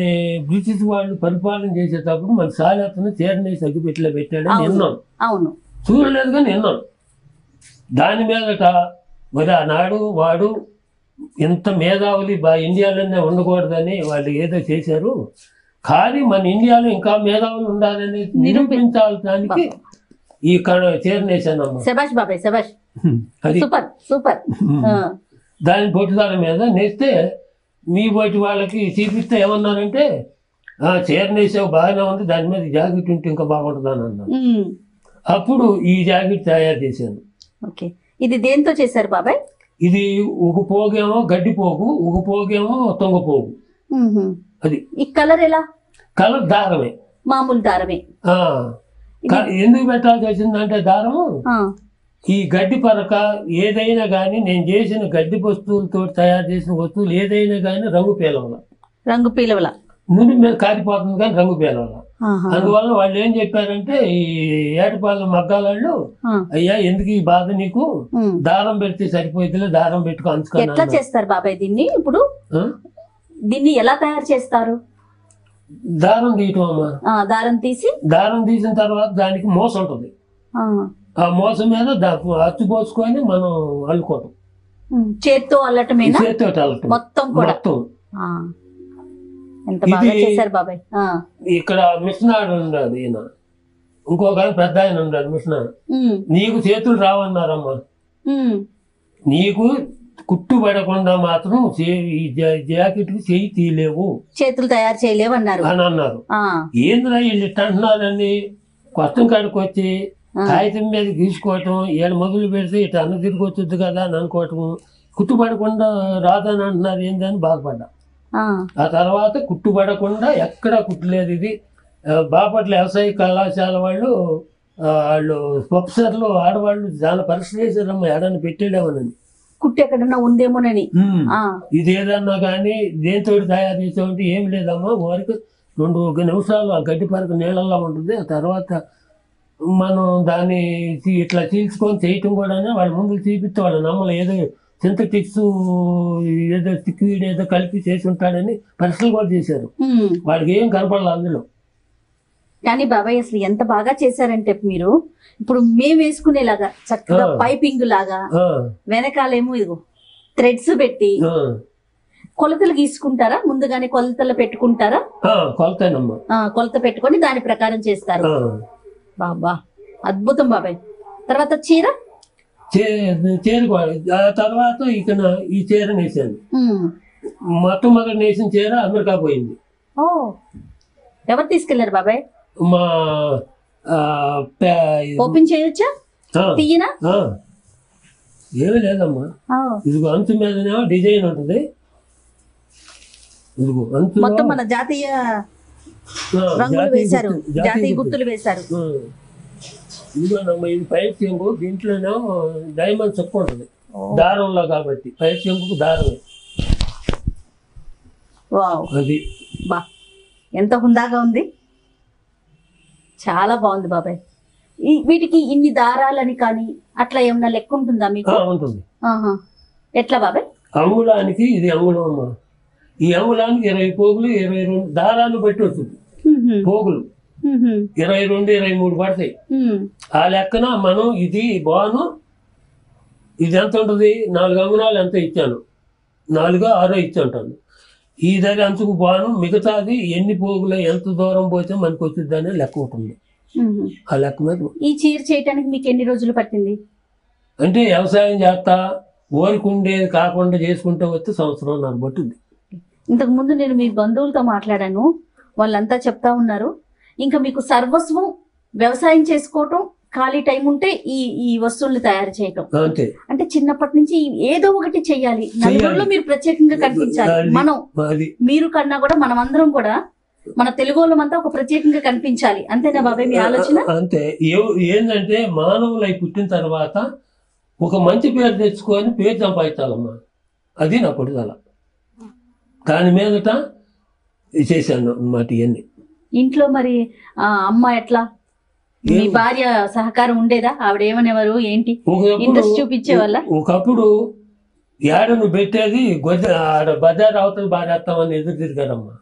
బ్రిటిష్ వాళ్ళు పరిపాలన చేసేటప్పుడు మన సాలతను చేరనేసి అగ్గిపెట్టిలో పెట్టాడని విన్నాను. అవును, చూడలేదు కానీ విన్నాను. దాని మీదట మరి ఆనాడు వాడు ఇంత మేధావులు ఇండియాలోనే ఉండకూడదని వాళ్ళు ఏదో చేశారు. కానీ మన ఇండియాలో ఇంకా మేధావులు ఉండాలని నిరూపించాల్సి ఈ చేరనేసానమ్మా. శభాష్ బాబాయ్ శభాష్. అది సూపర్ సూపర్. దాని పట్టుదల మీద నేస్తే మీ బయట వాళ్ళకి చూపిస్తే ఏమన్నారంటే చేరనేసావు బాగానే ఉంది, దాని మీద జాకెట్ ఉంటే ఇంకా బాగుంటుంది అని అన్నారు. అప్పుడు ఈ జాకెట్ తయారు చేశాను. ఓకే, ఇది దేంతో చేశారు బాబాయ్? ఇది ఒక పోగేమో గడ్డి పోగు, ఒక పోగేమో తొంగ పోగు. అది ఈ కలర్ ఎలా? కలర్ దారమే, మామూలు దారమే. ఎందుకు పెట్టాల్సి వచ్చిందంటే దారము ఈ గడ్డి పరక ఏదైనా కానీ నేను చేసిన గడ్డి వస్తువులతో తయారు చేసిన వస్తువులు ఏదైనా కానీ రంగు పీలవల నూనె మీద కారిపోతుంది కానీ రంగు పీలవల. అందువల్ల వాళ్ళు ఏం చెప్పారంటే ఈ ఏటపాలెం మగ్గాళ్ళు, అయ్యా ఎందుకు ఈ బాధ నీకు, దారం పెడితే సరిపోయితే దారం పెట్టుకో అంచుకోవాలి. ఎట్లా చేస్తారు బాబాయ్ దీన్ని? ఇప్పుడు దీన్ని ఎలా తయారు చేస్తారు? దారం తీయటం అమ్మా. దారం తీసిన తర్వాత దానికి మోస ఉంటుంది. ఆ మోసం మీద అచ్చు పోసుకొని మనం అల్లుకోవటం. చేత్తో అల్లటమే? చేత్తో అల్లటం మొత్తం. ఇక్కడ మిషనాడు ఉన్నాడు ఈయన, ఇంకొక పెద్ద ఆయన ఉన్నాడు మిషనాడు. నీకు చేతులు రావన్నారమ్మా, నీకు కుట్టు పడకుండా మాత్రం ఈ జాకెట్ కు చేయి తీయలేవు, చేతులు తయారు చేయలేవు అన్నారు అని అన్నారు. ఏంద్రా వీళ్ళు ఇట్ట అంటున్నారని కష్టం కాడికి వచ్చి కాగితం మీద గీసుకోవటం, ఏడు మొదలు పెడితే ఇటు అన్న తిరిగి వచ్చుద్ది కదా అని అనుకోవటం, కుట్టుపడకుండా రాదని అంటున్నారు ఏందని బాధపడ్డా. ఆ తర్వాత కుట్టుపడకుండా ఎక్కడా కుట్టలేదు. ఇది బాపట్ల వ్యవసాయ కళాశాల వాళ్ళు ప్రొఫెసర్లు ఆడవాళ్ళు చాలా పరీక్ష చేశారమ్మా, ఏడని పెట్టాడేమోనని, కుట్టు ఎక్కడన్నా ఉందేమోనని. ఇది ఏదన్నా కానీ దేంతో తయారు చేసామంటే ఏం లేదమ్మా, వారికి 2 నిమిషాలు ఆ గడ్డి పరక నీళ్ళల్లో ఉంటుంది. ఆ తర్వాత మనం దాన్ని ఇట్లా చీల్చుకొని చేయటం కూడా వాళ్ళ ముందు చూపిస్తే వాళ్ళు నమ్మలు ఏదో సింథటిక్స్ ఏదో లిక్విడ్ ఏదో కలిపి చేసి ఉంటాడని పరీక్షలు కూడా చేశారు. వాడికి ఏం కనపడలేదు అందులో. కానీ బాబాయ్ అసలు ఎంత బాగా చేశారంటే మీరు ఇప్పుడు మేము వేసుకునేలాగా చక్కగా పైపింగ్ లాగా వెనకాలేమో ఇదిగో థ్రెడ్స్ పెట్టి కొలతలు గీసుకుంటారా? ముందుగానే కొలతలు పెట్టుకుంటారా? కొలత పెట్టుకొని దాని ప్రకారం చేస్తారు. బాబా అద్భుతం బాబాయ్. తర్వాత చీర తర్వాత ఇక ఈ చీర నేసాను. మొట్టమొదటి నేసిన చీర అమెరికా పోయింది. ఎవరు తీసుకెళ్లారు బాబాయ్? మా ఓపెన్ చేయొచ్చా? తీయనా? ఏమీ లేదమ్మా, ఇదిగో అంచు మీదనేమో డిజైన్ ఉంటుంది. ఇదిగో అంచు మొత్తం మన జాతీయ రంగులు వేశారు, జాతీయ గుర్తులు వేశారు. ఇదిగోనమ్మా ఇది పైప్ చెంగు, దీంట్లోనేమో డైమండ్ చెక్కు ఉంటుంది దారంలో, కాబట్టి పైప్ చెంగుకు దారమే. అది బా ఎంత హుందాగా ఉంది, చాలా బాగుంది బాబాయ్. వీటికి ఇన్ని దారాలని కానీ అట్లా ఏమన్నా లెక్క ఉంటుందా మీకు? ఉంటుంది. ఆహా. ఎట్లా బాబాయ్? అంగుళానికి ఇది అంగుళం అమ్మా. ఈ అంగుళానికి 20 పోగులు 22 దారాలు బట్టి వస్తుంది. పోగులు 22 23 పడతాయి. ఆ లెక్కన మనం ఇది బాను ఇది ఎంత ఉంటుంది, 4 అంగుళాలు ఎంత ఇచ్చాను, 4 6 ఇచ్చి ఉంటాను. ఈ దగ్గర అంచుకు బాను మిగతాది ఎన్ని పోగులు ఎంత దూరం పోతే మనకు వచ్చింది అనే లెక్క ఉంటుంది. ఆ లెక్క మీద ఈ చీర చేయటానికి మీకు ఎన్ని రోజులు పట్టింది? అంటే వ్యవసాయం చేస్తా ఓరుకుండేది కాకుండా చేసుకుంటూ వస్తే సంవత్సరం నాకు పట్టింది. ఇంతకు ముందు నేను మీ బంధువులతో మాట్లాడాను, వాళ్ళంతా చెప్తా ఉన్నారు ఇంకా మీకు సర్వస్వం వ్యవసాయం చేసుకోవటం, ఖాళీ టైం ఉంటే ఈ ఈ వస్తువులు తయారు చేయటం. అంతే. అంటే చిన్నప్పటి నుంచి ఏదో ఒకటి చెయ్యాలి, నలుగురిలో మీరు ప్రత్యేకంగా కనిపించాలి. మనం మీరు కన్నా కూడా మనం అందరం కూడా మన తెలుగు వాళ్ళమంతా ఒక ప్రత్యేకంగా కనిపించాలి. అంతేనా బాబాయ్ మీ ఆలోచన? అంతే. ఏంటంటే మానవులై పుట్టిన తర్వాత ఒక మంచి పేరు తెచ్చుకొని పేరు సంపాదించాలమ్మా, అది నా పట్టుదల. దాని మీదట చేశాను అన్నమాట ఇవన్నీ. ఇంట్లో మరి అమ్మ ఎట్లా, మీ భార్య సహకారం ఉండేదా? ఆవిడ ఏమనేవారు, ఏంటి ఇంట్రెస్ట్ చూపించేవాళ్ళ? ఒకప్పుడు ఏడను పెట్టేది ఆడ బజార్ అవతల బాధేస్తామని ఎదురు తిరిగారమ్మా.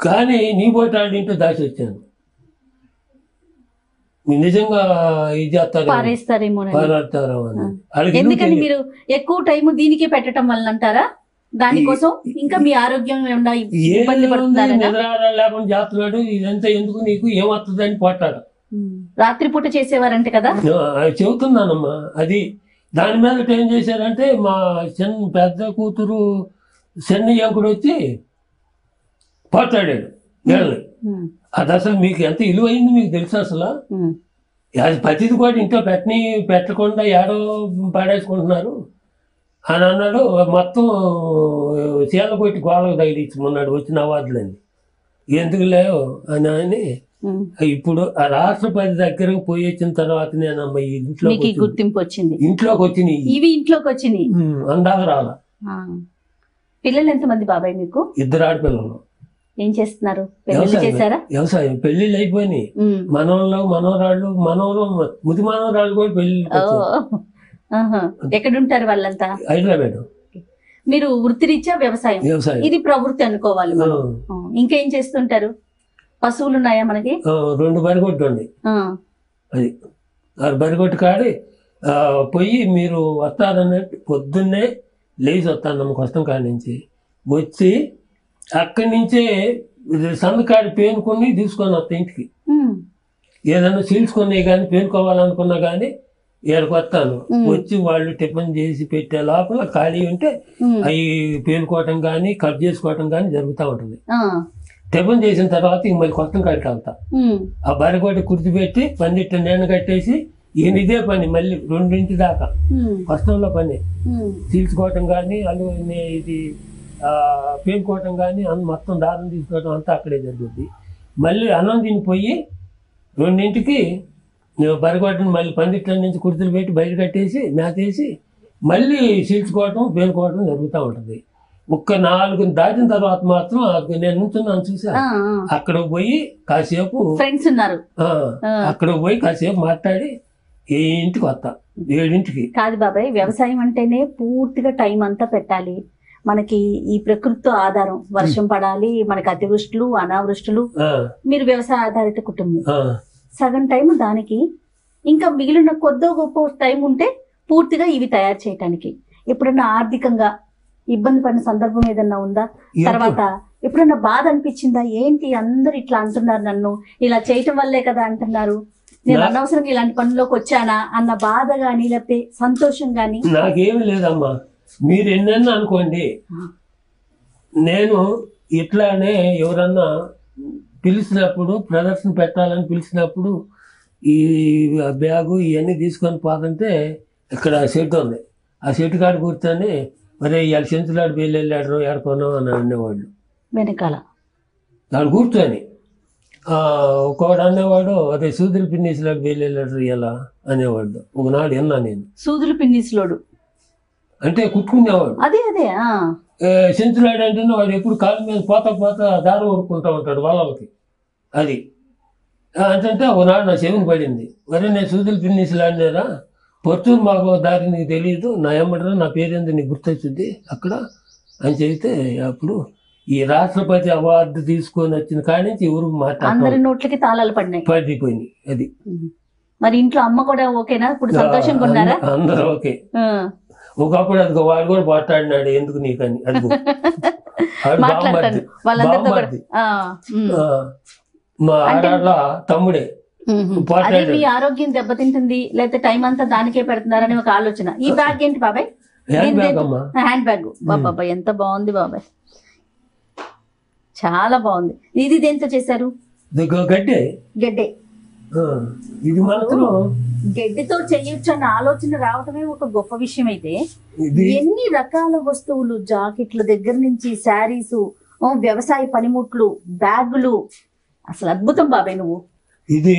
కానీ నీ పోటీ ఇంట్లో దాచి వచ్చాను. నిజంగా ఇది చేస్తారు, పారేస్తారేమో. ఎందుకని మీరు ఎక్కువ టైం దీనికి పెట్టడం వల్ల అంటారా? దానికోసం ఇంకా మీ ఆరోగ్యం లేకుండా చేస్తున్నాడు, ఇదంతా ఎందుకు నీకు ఏమవుతుంది అని పోతాడు. రాత్రిపూట చేసేవారంటే కదా చెబుతున్నానమ్మా. అది దాని మీద ఏం చేశారంటే మా పెద్ద కూతురు చెన్నయ్యంకుడు వచ్చి పోతాడాడు వీళ్ళని. అది అసలు మీకు ఎంత విలువైంది మీకు తెలుసు అసలు. అది ప్రతిది కూడా ఇంట్లో పెట్టకుండా ఏడో పడేసుకుంటున్నారు అని అన్నాడు. మొత్తం చీల కొట్టి గోడకు తగిలించుకున్నాడు వచ్చిన అవార్డులని. ఎందుకు లేవు అని ఇప్పుడు ఆ రాష్ట్రపతి దగ్గరకు పోయి వచ్చిన తర్వాత నేనమ్మ ఈ గుర్తింపు వచ్చింది, ఇంట్లోకి వచ్చినాయి, ఇవి ఇంట్లోకి వచ్చినాయి. అందాక రాల. పిల్లలు ఎంతమంది బాబాయ్ మీకు? 2 ఆడపిల్లలు. ఏం చేస్తున్నారు? చేశారా? వ్యవసాయం. పెళ్లిళ్ళు అయిపోయినాయి. మనోళ్ళు మనవరాళ్ళు ముది మనవరాళ్ళు కూడా పెళ్లి. ఎక్కడుంటారు వాళ్ళంతా? హైదరాబాద్. మీరు వృత్తిరీత్యా వ్యవసాయం, ఇది ప్రవృత్తి అనుకోవాలి. ఇంకేం చేస్తుంటారు? పశువులు ఉన్నాయా మనకి? 2 బరిగొట్టు ఉంది. అది 6 బరిగొట్టు కాడి పోయి మీరు వస్తారన్నట్టు పొద్దున్నే లేచి వస్తాను నమ్మకు వస్తాం కాడి నుంచి వచ్చి అక్కడి నుంచే సందకాడి పేనుకొని తీసుకొని వస్తా ఇంటికి. ఏదైనా చీల్చుకున్నాయి కానీ పేనుకోవాలనుకున్నా కానీ ఇక్కడికి వస్తాను. వచ్చి వాళ్ళు టిఫిన్ చేసి పెట్టే లోపల ఖాళీ ఉంటే అవి పేనుకోవటం కానీ కట్ చేసుకోవటం కానీ జరుగుతూ ఉంటుంది. టిఫిన్ చేసిన తర్వాత మళ్ళీ కొత్త కాడికి వెళ్తా. ఆ బరిగొడ్డ కుర్తిపెట్టి 12 నేను కట్టేసి ఈయన ఇదే పని మళ్ళీ 2 దాకా కష్టంలో పని. చీల్చుకోవటం కానీ అల్లు ఇది పేనుకోవటం కానీ మొత్తం దారం తీసుకోవటం అంతా అక్కడే జరుగుద్ది. మళ్ళీ అన్నం తినిపోయి 2కి బరిగొడ్డని మళ్ళీ 12 నుంచి కుర్తులు పెట్టి బయట కట్టేసి మేతేసి మళ్ళీ చీల్చుకోవటం పేనుకోవటం జరుగుతూ ఉంటుంది. 4 దాటిన తర్వాత మాత్రం నేను నుంచున్నాను చూసా, అక్కడ పోయి కాసేపు ఫ్రెండ్స్ ఉన్నారు, అక్కడ పోయి కాసేపు మాట్లాడి ఇంటికి వస్తా 7కి. కాదు బాబాయ్, వ్యవసాయం అంటేనే పూర్తిగా టైం అంతా పెట్టాలి. మనకి ఈ ప్రకృతితో ఆధారం, వర్షం పడాలి, మనకి అతివృష్టులు అనావృష్టులు. మీరు వ్యవసాయ ఆధారిత కుటుంబం, సగం టైం దానికి, ఇంకా మిగిలిన కొద్దో గొప్ప టైం ఉంటే పూర్తిగా ఇవి తయారు చేయటానికి. ఎప్పుడన్నా ఆర్థికంగా ఇబ్బంది పడిన సందర్భం ఏదన్నా ఉందా? తర్వాత ఎప్పుడన్నా బాధ అనిపించిందా? ఏంటి అందరు ఇట్లా అంటున్నారు, నన్ను ఇలా చేయటం వల్లే కదా అంటున్నారు, నేను అనవసరంగా ఇలాంటి పనుల్లోకి వచ్చానా అన్న బాధ గాని లేకపోతే సంతోషం గాని? నాకేమి లేదమ్మా, మీరు ఎన్నన్నా అనుకోండి. నేను ఇట్లానే ఎవరన్నా పిలిచినప్పుడు ప్రదర్శన పెట్టాలని పిలిచినప్పుడు ఈ బ్యాగు ఇవన్నీ తీసుకొని పోతుంటే ఇక్కడ షెడ్ ఉంది, ఆ షెడ్ కాడ కూర్చొని మరి ఇవాళ చెంచులాడు బయలు వెళ్ళాడు ఏడుకున్నాం అని అనేవాళ్ళు. వెనకాల వాడు కూర్చొని ఒకవాడు అనేవాడు అదే సూదులు పిన్నీసులాడు బయలు వెళ్ళాడు ఇలా అనేవాడు. ఒకనాడు విన్నా నేను. సూదులు పిన్నీసులోడు అంటే కుట్టుకునేవాడు. అదే అదే చెంచులాడు అంటే వాడు ఎప్పుడు కాళ్ళ మీద పోత దారం ఊరుకుంటూ ఉంటాడు వాళ్ళకి. అది అంటే ఒకనాడు నా చెవిని పడింది. మరి నేను సూదులు పిన్నిసిలాడినారా, పొత్తూరు మాకు దారి నీకు తెలియదు, నా ఏమంటారా నా పేరేందో నీకు గుర్తొచ్చుద్ది అక్కడ అని చెబితే, అప్పుడు ఈ రాష్ట్రపతి అవార్డు తీసుకొని వచ్చిన కాడి నుంచి ఎవరు అందరి నోట్లకి తాళాలు పడిపోయినాయి. అది మరి ఇంట్లో అమ్మ కూడా ఓకేనా ఇప్పుడు, సంతోషంగా ఉన్నారా? అందరూ ఓకే. ఒకప్పుడు అది వాడు కూడా మాట్లాడినాడు ఎందుకు నీకని. అది మా ఆడాళ్ళ తమ్ముడే. అదే మీ ఆరోగ్యం దెబ్బతింటుంది లేకపోతే టైం అంతా దానికే పెడుతున్నారని ఒక ఆలోచన. ఈ బ్యాగ్ ఏంటి బాబాయ్? Hand bag. బాబాయ్ ఎంత బాగుంది బాబాయ్, చాలా బాగుంది. ఇది దేంతో చేశారు? గడ్డే. గడ్డే. ఇది మాత్రం గడ్డితో చేయొచ్చు అన్న ఆలోచన రావటమే ఒక గొప్ప విషయం. అయితే ఎన్ని రకాల వస్తువులు, జాకెట్ల దగ్గర నుంచి శారీస్, వ్యవసాయ పనిముట్లు, బ్యాగులు, అసలు అద్భుతం బాబాయ్ నువ్వు. ఇది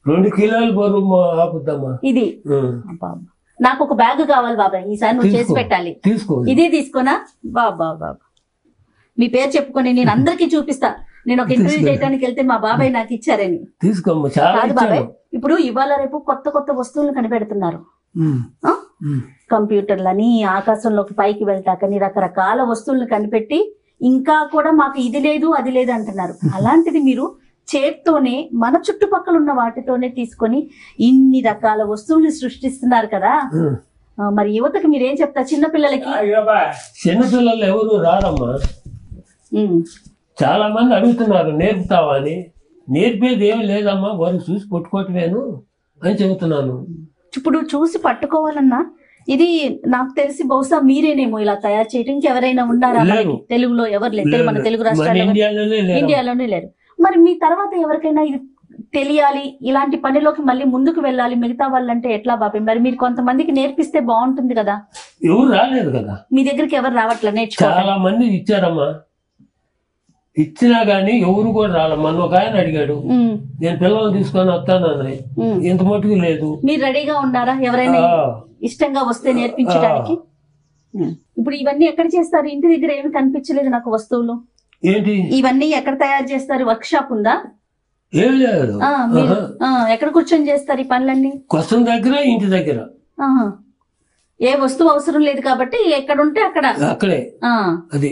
2 కిలోల బరువు ఆపుద్దమ్మా. ఇది నాకు ఒక బ్యాగ్ కావాలి బాబాయ్, ఈసారి నువ్వు చేసి పెట్టాలి. ఇదే తీసుకోనా బాబా? మీ పేరు చెప్పుకొని నేను అందరికీ చూపిస్తా. నేను ఒక ఇంటర్వ్యూ చేయడానికి వెళ్తే మా బాబాయ్ నాకు ఇచ్చారని. కాదు బాబాయ్, ఇప్పుడు ఇవాళ రేపు కొత్త కొత్త వస్తువులు కనిపెడుతున్నారు. కంప్యూటర్లని, ఆకాశంలోకి పైకి వెళ్తాకని రకరకాల వస్తువులను కనిపెట్టి ఇంకా కూడా మాకు ఇది లేదు అది లేదు అంటున్నారు. అలాంటిది మీరు చేత్తోనే మన చుట్టుపక్కల ఉన్న వాటితోనే తీసుకొని ఇన్ని రకాల వస్తువులు సృష్టిస్తున్నారు కదా. మరి యువతకి మీరేం చెప్తారు? చిన్నపిల్లలకి? చిన్నపిల్లలు ఎవరు రారమ్మా, చాలా మంది అడుగుతున్నారు నేర్పుతావా అని. నేర్పేది ఏమి లేదమ్మా, వారు చూసి పట్టుకోవటమేను అని చెబుతున్నాను. ఇప్పుడు చూసి పట్టుకోవాలన్నా ఇది నాకు తెలిసి బహుశా మీరేనేమో ఇలా తయారు చేయడం. ఇంకెవరైనా ఉన్నారా తెలుగులో? ఎవరు లేదు, మన తెలుగు రాష్ట్రాల్లో ఇండియాలోనే లేరు. మరి మీ తర్వాత ఎవరికైనా ఇది తెలియాలి, ఇలాంటి పనిలోకి మళ్ళీ ముందుకు వెళ్ళాలి మిగతా వాళ్ళంటే ఎట్లా బాబాయ్? మరి మీరు కొంతమందికి నేర్పిస్తే బాగుంటుంది కదా. ఎవరు రాలేదు కదా మీ దగ్గరికి, ఎవరు రావట్లే నేర్చుకో. చాలా మంది ఇచ్చారమ్మా, ఇచ్చినా గానీ ఎవరు కూడా రాలమ్మా. ఒక ఆయన అడిగాడు, నేను పిల్లల్ని తీసుకొని వస్తానని, ఇంత మటుకు లేదు. మీరు రెడీగా ఉన్నారా? ఎవరైనా ఇష్టంగా వస్తే నేర్పించడానికి? ఇప్పుడు ఇవన్నీ ఎక్కడ చేస్తారు? ఇంటి దగ్గర ఏమి కనిపించలేదు నాకు వస్తువులు. ఏంటి ఇవన్నీ ఎక్కడ తయారు చేస్తారు? వర్క్ షాప్ ఉందా? ఏం లేదు. మీరు ఎక్కడ కూర్చొని చేస్తారు ఈ పనులన్నీ? క్వశ్చన్ దగ్గర, ఇంటి దగ్గర. ఏ వస్తువు అవసరం లేదు కాబట్టి ఎక్కడ ఉంటే అక్కడ అక్కడే. అది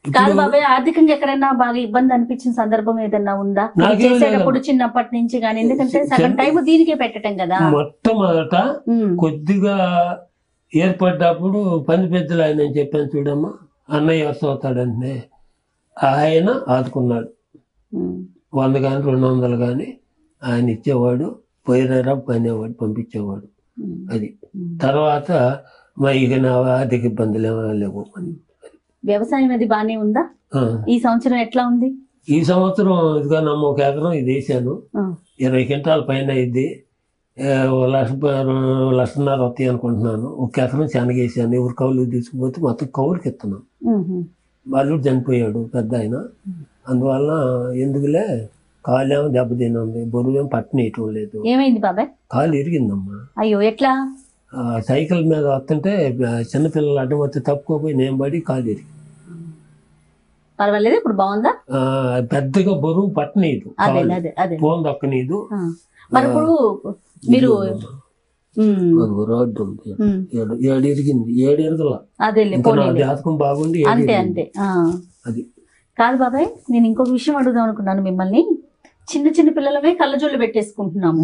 కాదు బాబాయ్, ఆర్థికంగా ఎక్కడైనా బాగా ఇబ్బంది అనిపించిన సందర్భం ఏదన్నా ఉందా చేసేటప్పుడు చిన్నప్పటి నుంచి గానీ? ఎందుకంటే సగం టైం దీనికే పెట్టడం కదా. మొట్టమొదట కొద్దిగా ఏర్పడ్డప్పుడు పని పెద్దలు ఆయన అని చెప్పాను చూడమ్మా, అన్నయ్య వస్తాడంటే ఆయన ఆదుకున్నాడు. 100 కానీ 200 కానీ ఆయన ఇచ్చేవాడు, పోయినారా పనేవాడు, పంపించేవాడు. అది తర్వాత మా ఇక నా ఆర్థిక ఇబ్బందులు ఏమైనా లేవు. వ్యవసాయం అది బానే ఉందా? ఈ సంవత్సరం ఎట్లా ఉంది? ఈ సంవత్సరం ఇదిగా నమ్మ 1 ఎకరం ఇది వేసాను, 20 క్వింటాల పైన అయింది. 1,50,000 వస్తాయి అనుకుంటున్నాను. 1 ఎకరం శనగేసాను. ఎవరు కౌలు తీసుకుపోతే మొత్తం కౌలుకి ఇస్తున్నాను. వాళ్ళు చనిపోయాడు పెద్ద ఆయన, అందువల్ల ఎందుకులే కాలు ఏమో దెబ్బతినుంది, బరువు ఏమో పట్టనేయటం లేదు. ఏమైంది బాబాయ్? కాలు ఇరిగిందమ్మా. అయ్యో, ఎట్లా? సైకిల్ మీద వస్తుంటే చిన్నపిల్లలు అడ్డం వస్తే తప్పుకోపోయి నేను పడి కాలు ఇరిగి. పర్వాలేదు, ఇప్పుడు బాగుందా? పెద్దగా బరువు పట్టనీదు, ఫోన్ దక్కనీదు. మరి ఇప్పుడు మీరు రోడ్డు ఉంది, 7 ఇరిగింది, 7 ఇరగల. అదే జాతకం బాగుండి అంతే అంతే. అది కాదు బాబాయ్, నేను ఇంకొక విషయం అడుగుదాం అనుకున్నాను మిమ్మల్ని. చిన్న చిన్న పిల్లలమే కళ్ళజోళ్ళు పెట్టేసుకుంటున్నాము.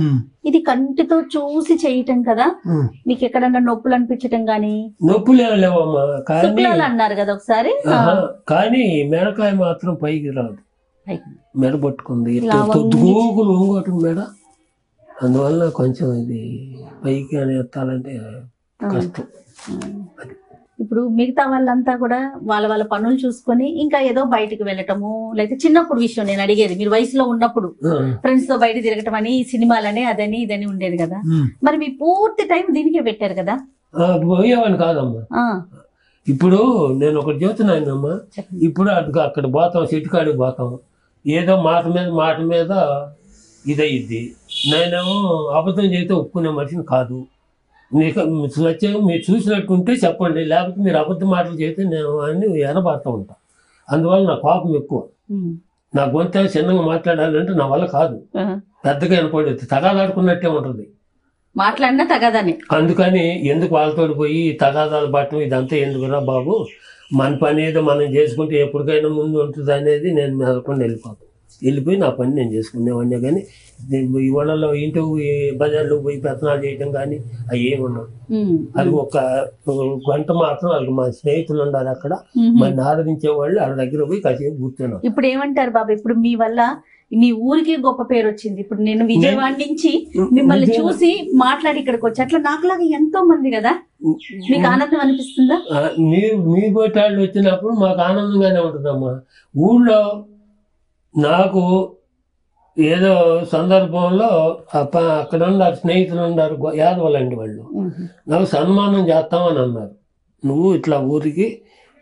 ఇది కంటితో చూసి చేయటం కదా, మీకు ఎక్కడన్నా నొప్పులు అనిపించటం గానీ? నొప్పులు లేవమ్మా, అన్నారు కదా ఒకసారి. కానీ మెడకాయ మాత్రం పైకి రాదు, మెడ పట్టుకుంది గోగులు ఒంగోటం మెడ. అందువల్ల కొంచెం ఇది పైకి అని ఎత్తాలంటే కష్టం. ఇప్పుడు మిగతా వాళ్ళంతా కూడా వాళ్ళ వాళ్ళ పనులు చూసుకొని ఇంకా ఏదో బయటకు వెళ్ళటము, లేకపోతే చిన్నప్పుడు విషయం నేను అడిగేది, మీరు వయసులో ఉన్నప్పుడు ఫ్రెండ్స్ తో బయట తిరగటం అని, సినిమాలని, అదని ఇదని ఉండేది కదా. మరి మీ పూర్తి టైం దీనికే పెట్టారు కదా? పోయేవాడిని కాదమ్మా. ఇప్పుడు నేను ఒకటి చెబుతున్నానమ్మా, ఇప్పుడు అక్కడ పోతాం, చెట్టుకాడికి పోతాం, ఏదో మాట మీద ఇదయ్యిద్ది. నేనేమో అబద్ధం చేస్తే ఒప్పుకునే మనిషిని కాదు. మీకు సత్యం మీరు చూసినట్టుంటే చెప్పండి, లేకపోతే మీరు అబద్ధ మాటలు చేస్తే నేను అన్ని ఎనబాడుతూ ఉంటాను. అందువల్ల నా కోపం ఎక్కువ. నా గొంతు చిన్నగా మాట్లాడాలంటే నా వల్ల కాదు, పెద్దగా వినపడేది, తగాదాడుకున్నట్టే ఉంటుంది. మాట్లాడినా తగదని. అందుకని ఎందుకు వాళ్ళతో పోయి తగాదాలు పట్టడం, ఇదంతా ఎందుకురా బాబు, మన పని ఏదో మనం చేసుకుంటే ఎప్పటికైనా ముందు ఉంటుంది అనేది నేను మెదకుండా వెళ్ళిపోయి నా పని నేను చేసుకునేవాడినే. కానీ ఈ వాళ్ళలో ఇంటి బజార్లో పోయి పెత్తనాలు చేయటం కానీ అవి ఏమి ఉండవు. అది ఒక గంట మాత్రం వాళ్ళకి మా స్నేహితులు ఉన్నారు అక్కడ, మన ఆదరించే వాళ్ళు వాళ్ళ దగ్గర పోయి కాసేపు కూర్చున్నాం. ఇప్పుడు ఏమంటారు బాబు, ఇప్పుడు మీ వల్ల మీ ఊరికి గొప్ప పేరు వచ్చింది. ఇప్పుడు నేను విజయవాడ నుంచి మిమ్మల్ని చూసి మాట్లాడి ఇక్కడికి వచ్చి, అట్లా నాకులాగా ఎంతో మంది కదా, మీకు ఆనందం అనిపిస్తుందా? మీ పోటాళ్ళు వచ్చినప్పుడు మాకు ఆనందంగానే ఉంటుందమ్మా. ఊళ్ళో నాకు ఏదో సందర్భంలో అక్కడ ఉన్నారు స్నేహితులు ఉన్నారు, యాదవులండి వాళ్ళు, నాకు సన్మానం చేస్తామని అన్నారు. నువ్వు ఇట్లా ఊరికి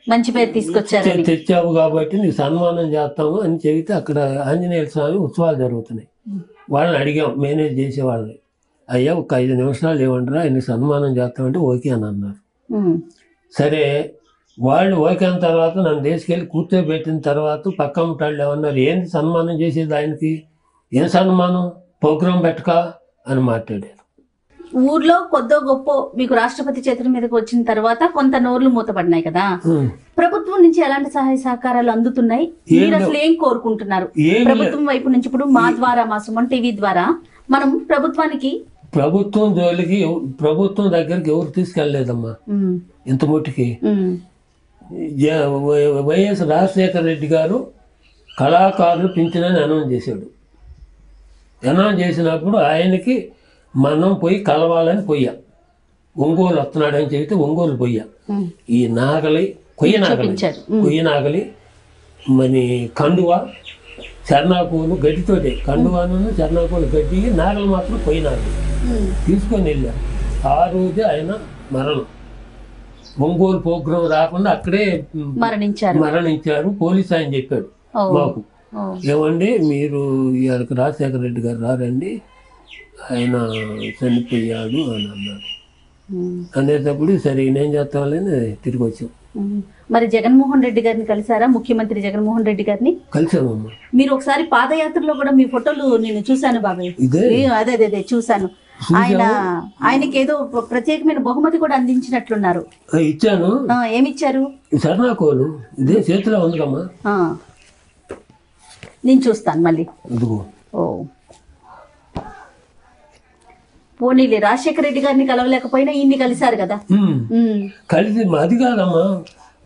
మంచి పేరు తీసుకొచ్చారు, తెచ్చావు కాబట్టి నీకు సన్మానం చేస్తాము అని చెబితే అక్కడ ఆంజనేయ స్వామి ఉత్సవాలు జరుగుతున్నాయి. వాళ్ళని అడిగాం, మేనేజ్ చేసే వాళ్ళని, అయ్యా ఒక 5 నిమిషాలు ఏమంటారా ఆయన్ని సన్మానం చేస్తామంటే ఓకే అని అన్నారు. సరే వాళ్ళు ఓకే అన్న తర్వాత నన్ను తీసుకెళ్ళి కూర్చోబెట్టిన తర్వాత పక్క ముట్టాళ్ళు ఏమన్నారు, ఏంటి సన్మానం చేసేది ఆయనకి, ఏం సన్మానం, ప్రోగ్రాం పెట్టక అని మాట్లాడారు. ఊర్లో కొద్దో గొప్ప మీకు రాష్ట్రపతి చేతుల మీదకి వచ్చిన తర్వాత కొంత నోర్లు మూతపడినాయి కదా, ప్రభుత్వం నుంచి ఎలాంటి సహాయ సహకారాలు అందుతున్నాయి? మీరు అసలు ఏం కోరుకుంటున్నారు ప్రభుత్వం వైపు నుంచి? ఇప్పుడు మా ద్వారా, మా సుమన్ టీవీ ద్వారా మనం ప్రభుత్వం జోలికి, ప్రభుత్వం దగ్గరికి ఎవరు తీసుకెళ్లేదమ్మా ఇంత మట్టుకి. వైఎస్ రాజశేఖర రెడ్డి గారు కళాకారులు పింఛనని అనౌన్స్ చేశాడు. అనౌన్స్ చేసినప్పుడు ఆయనకి మనం పోయి కలవాలని పోయా, ఒంగోలు వస్తున్నాడని చెబితే ఒంగోలు పోయా. ఈ కొయ్య నాగలి మన కండువ చర్నాకూలు గడ్డితోటే, కండువాను చర్నాకూలు గడ్డి, నాగలు మాత్రం కొయ్య నాగలి తీసుకొని వెళ్ళా. ఆ రోజే ఆయన మరణం. ఒంగోలు ప్రోగ్రాం రాకుండా అక్కడే మరణించారు. పోలీసు ఆయన చెప్పాడు మాకు, ఏమండి మీరు ఇవాళకి రాజశేఖర రెడ్డి గారు రారండి, ఆయన చనిపోయాడు అని అన్నారు. అనేటప్పుడు సరే నేం చేస్తామని తిరిగి వచ్చాం. మరి జగన్మోహన్ రెడ్డి గారిని కలిసారా? ముఖ్యమంత్రి జగన్మోహన్ రెడ్డి గారిని కలిసామమ్మా. మీరు ఒకసారి పాదయాత్రలో కూడా మీ ఫోటోలు నేను చూశాను బాబాయ్. అదే చూశాను. ఆయనకి ఏదో ప్రత్యేకమైన బహుమతి కూడా అందించినట్లున్నారు. ఇచ్చాను. ఏమిచ్చారు? సర్నాకోలు ఇదే చేతిలో ఉందమ్మా, నేను చూస్తాను మళ్ళీ. పోనీలే, రాజశేఖర రెడ్డి గారిని కలవలేకపోయినా ఇన్ని కలిశారు కదా. కలిసి అది కాదమ్మా,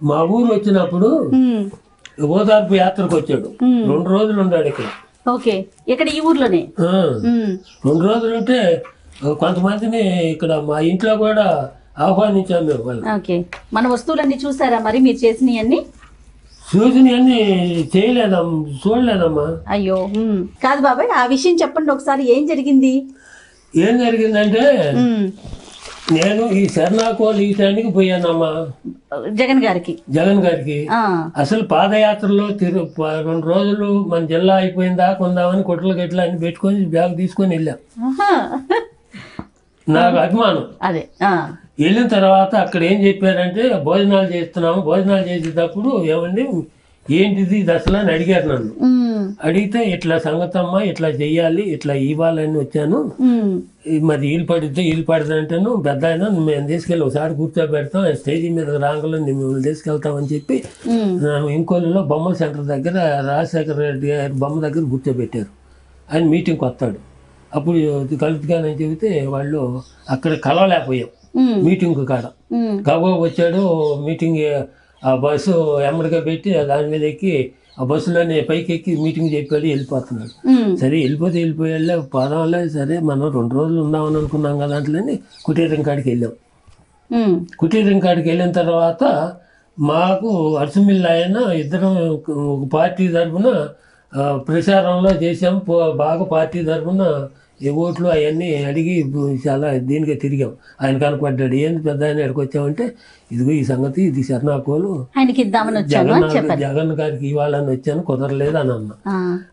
మా ఊరు వచ్చినప్పుడు ఓదార్పు యాత్రకు వచ్చాడు. 2 రోజులు ఉన్నాడు ఇక్కడ. ఓకే, ఇక్కడ ఈ ఊర్లోనే 2 రోజులు ఉంటే కొంతమందిని ఇక్కడ మా ఇంట్లో కూడా ఆహ్వానించాము మేము వాళ్ళు. ఓకే, మన వస్తువులన్నీ చూసారా మరి? మీరు చేసినవన్నీ చూసినవన్నీ చూడలేదమ్మా. అయ్యో కాదు బాబాయ్, ఆ విషయం చెప్పండి ఒకసారి. ఏం జరిగింది? ఏం జరిగిందంటే నేను ఈ శరణాకోలు ఈటానికి పోయానమ్మా జగన్ గారికి. అసలు పాదయాత్రలో 2 రోజులు మన జిల్లా అయిపోయిన దాకా ఉందామని కొట్లు గట్ల అన్ని పెట్టుకొని బ్యాగ్ తీసుకొని వెళ్ళాం. నాకు అభిమానం. అదే వెళ్ళిన తర్వాత అక్కడ ఏం చెప్పారంటే భోజనాలు చేస్తున్నాము, భోజనాలు చేసేటప్పుడు ఏమండి ఏంటిది ఇది అసలు అని అడిగారు నన్ను. అడిగితే ఇట్లా సంగతమ్మా, ఇట్లా చెయ్యాలి, ఇట్లా ఇవ్వాలని వచ్చాను, మరి వీలు పడితే పెద్ద ఆయన మేము తీసుకెళ్ళి ఒకసారి కూర్చోబెడతాం, స్టేజీ మీద రాంగలో మిమ్మల్ని తీసుకెళ్తామని చెప్పి ఇంకోళ్ళలో బొమ్మల సెంటర్ దగ్గర రాజశేఖర రెడ్డి గారి బొమ్మ దగ్గర కూర్చోబెట్టారు. ఆయన మీటింగ్కి వస్తాడు. అప్పుడు కలుపుగానని చెబితే వాళ్ళు అక్కడ కలవలేకపోయాం మీటింగ్ కాడ. గబా వచ్చాడు మీటింగ్, ఆ బస్సు ఎమ్మడిగా పెట్టి దాని మీద ఎక్కి ఆ బస్సులోనే పైకి ఎక్కి మీటింగ్ చెప్పాడు, వెళ్ళిపోతున్నాడు. సరే వెళ్ళిపోయాడులే పోదాంలే, సరే మనం 2 రోజులు ఉందామని అనుకున్నాం కదా అంట్లని కుటీరం కాడికి వెళ్ళాం. కుటీరం కాడికి వెళ్ళిన తర్వాత మాకు అరసమిల్ల ఆయన ఇద్దరం ఒక పార్టీ తరఫున ప్రచారంలో చేసాం. బాగా పార్టీ తరఫున ఓట్లు అవన్నీ అడిగి చాలా దీనిగా తిరిగాం. ఆయన కనపడ్డాడు, ఏంది పెద్ద ఆయన ఎక్కడికి వచ్చామంటే ఇదిగో ఈ సంగతి, ఇది శరణాకోలు జగన్ గారికి ఇవ్వాలని వచ్చాను, కుదరలేదు అని అన్నా.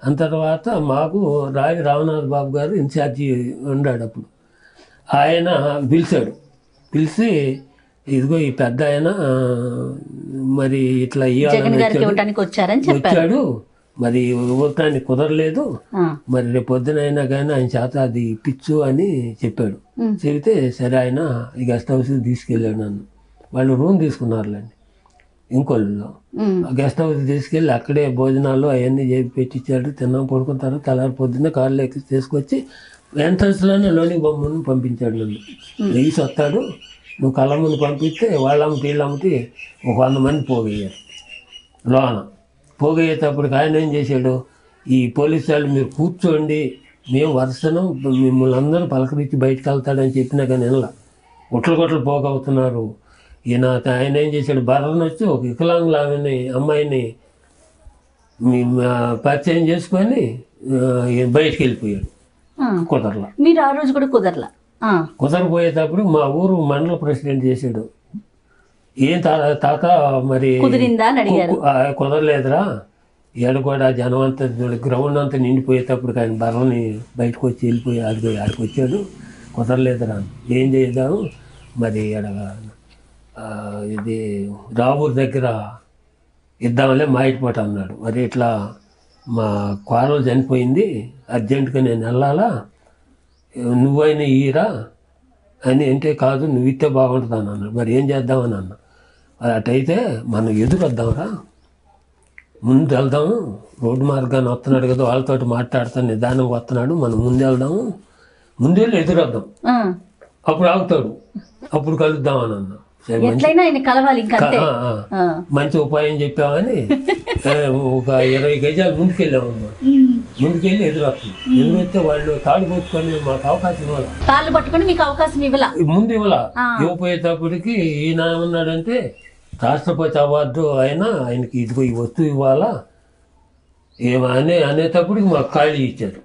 అంత తర్వాత మాకు రామనాథ్ బాబు గారు ఇన్ఛార్జి ఉన్నాడు అప్పుడు. ఆయన పిలిచి ఇదిగో ఈ పెద్ద ఆయన మరి ఇట్లా ఇవ్వాలని వచ్చాడు, మరి ఇవ్వటానికి కుదరలేదు, మరి రేపు పొద్దున అయినా కానీ ఆయన చేత అది ఇప్పించు అని చెప్పాడు. చెబితే సరే ఆయన ఈ గెస్ట్ హౌస్కి తీసుకెళ్ళాడు నన్ను. వాళ్ళు రూమ్ తీసుకున్నారులేండి ఇంకోళ్ళలో. గెస్ట్ హౌస్ తీసుకెళ్ళి అక్కడే భోజనాలు అవన్నీ చేసి పెట్టించాడు. తిన్నాం, పడుకుంటారు. తెల్లారి పొద్దున్న కార్లో ఎక్కి తీసుకొచ్చి ఎంట్రన్స్లోనే లోని బొమ్మను పంపించాడు. నన్ను లేచి వస్తాడు, నువ్వు కళ్ళమ్మని పంపిస్తే వాళ్ళమ్మటి వీళ్ళమ్మటి 100 మంది పోగయ్యారు లోన. పోగయ్యేటప్పటికి ఆయన ఏం చేశాడు, ఈ పోలీసు వాళ్ళు మీరు కూర్చోండి, మేము వరుసను మిమ్మల్ని అందరూ పలకరించి బయటకు వెళ్తాడని చెప్పినా కానీ ఇలా గుట్లు పోగవుతున్నారు. ఆయన ఏం చేశాడు, బర్రను వచ్చి ఒక వికలాంగులామని అమ్మాయిని పరిచయం చేసుకొని బయటికి వెళ్ళిపోయాడు. కుదరలా. మీరు ఆ రోజు కూడా కుదరలా? కుదరపోయేటప్పుడు మా ఊరు మండల ప్రెసిడెంట్ చేశాడు. ఏం తాత మరి కుదిరిందా అని అడిగారు. కుదరలేదురా, ఏడు కూడా జనం అంతా గ్రౌండ్ అంతా నిండిపోయేటప్పుడు ఆయన బర్రని బయటకు వచ్చి వెళ్ళిపోయి ఆడికి వచ్చాడు. కుదరలేదురా, ఏం చేద్దాము మరి ఇది రావూరు దగ్గర ఇద్దామలే మాయిపోతా అన్నాడు. మరి ఇట్లా మా కోడలు చనిపోయింది, అర్జెంటుగా నేను వెళ్ళాలా, నువ్వైనా ఈరా అని అంటే కాదు నువ్వు ఇస్తే బాగుంటుంది అని అన్నాడు. మరి ఏం చేద్దామని అన్నా. అటైతే మనం ఎదురొద్దాంరా, ముందు వెళ్దాము, రోడ్డు మార్గాన్ని వస్తున్నాడు కదా వాళ్ళతో మాట్లాడుతాను, నిదానంగా వస్తున్నాడు, మనం ముందు వెళ్దాము, ముందెళ్ళి ఎదురొద్దాం, అప్పుడు ఆగుతాడు, అప్పుడు కలుద్దాం అని అన్నా. మంచి ఉపాయం చెప్పామని ఒక 20 గజాలు ముందుకెళ్ళామమ్మా. ముందుకెళ్ళి ఎదురొస్తుంది. ఎదురొస్తే వాళ్ళు తాడు పట్టుకొని మాకు అవకాశం ఇవ్వాలి, తాళ్ళు పట్టుకొని మీకు అవకాశం ఇవ్వాల, ముందు ఇవ్వాల. ఇవ్వపోయేటప్పటికి ఈయన ఏమన్నాడంటే రాష్ట్రపతి అవార్డు ఆయనకి ఇదిగో ఈ వస్తువు ఇవ్వాలా అనేటప్పటికి మాకు ఖాళీ ఇచ్చారు.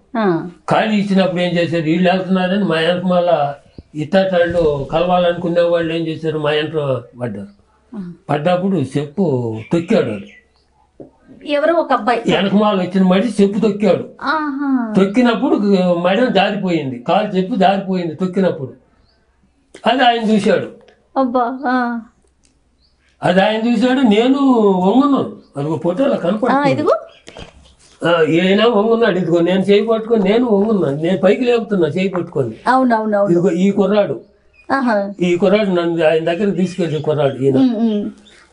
ఖాళీ ఇచ్చినప్పుడు ఏం చేశారు, వీళ్ళు వెళ్తున్నారని మా వెనక మళ్ళా ఇట్టాళ్ళు కలవాలనుకునే వాళ్ళు ఏం చేశారు, మా వెనక పడ్డారు. పడ్డప్పుడు చెప్పు తొక్కాడు. ఎవరో ఒక అబ్బాయి వెనకమాల వచ్చిన మడి చెప్పు తొక్కాడు. తొక్కినప్పుడు మడి జారిపోయింది, కాలు చెప్పు జారిపోయింది తొక్కినప్పుడు. అది ఆయన చూశాడు. అది ఆయన చూశాడు, నేను వంగున్నాను. అది ఫోటోలో కనపడుతుంది. ఈయన వంగున్నాడు, ఇదిగో నేను చేయి పట్టుకొని నేను వంగున్నాను, నేను పైకి లేపుతున్నా చేయి పట్టుకొని. ఇదిగో ఈ కుర్రాడు నన్ను ఆయన దగ్గర తీసుకెళ్ళి కుర్రాడు ఈయన.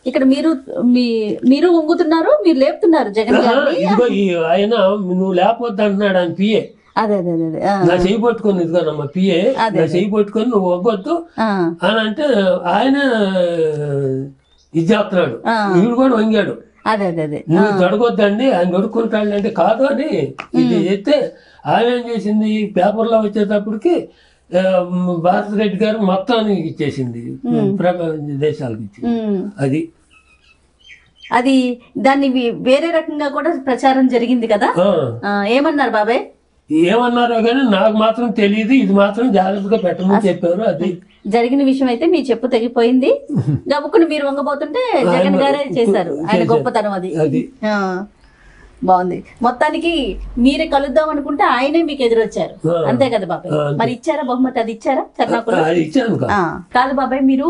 ఇక్కడ మీరు వంగుతున్నారు, మీరు లేపుతున్నారు జగన్. ఇదిగో ఆయన నువ్వు లేకపోద్దు అంటున్నాడు ఆయన పిఏ. నా చేయి పట్టుకొని ఇదిగోనమ్మ పిఏ, నా చేయి పట్టుకొని నువ్వు వగ్గొద్దు అని అంటే ఆయన ఇది చేస్తున్నాడు. వీడు కూడా వంగాడు, నువ్వు తొడగొద్దండి ఆయన తొడుక్కుంటాడు అంటే కాదు అని ఇది చెప్తే ఆయన ఏం చేసింది, పేపర్లో వచ్చేటప్పటికి భారత రెడ్డి గారు మొత్తానికి ఇచ్చేసింది, దేశాలకు ఇచ్చింది. అది దాన్ని వేరే రకంగా కూడా ప్రచారం జరిగింది కదా. ఏమన్నారు బాబాయ్? ఏమన్నారో కానీ నాకు మాత్రం తెలియదు, ఇది మాత్రం జాగ్రత్తగా పెట్టమని చెప్పారు. అది జరిగిన విషయం అయితే మీ చెప్పు తెగిపోయింది. గబుక్కుని మీరు వంగబోతుంటే జగన్ గారే చేశారు, ఆయన గొప్పతనం అది. బాగుంది. మొత్తానికి మీరే కలుద్దాం అనుకుంటే ఆయనే మీకు ఎదురొచ్చారు, అంతే కదా బాబాయ్? మరి ఇచ్చారా బహుమతి? అది ఇచ్చారా చర్నాకులు? కాదు బాబాయ్, మీరు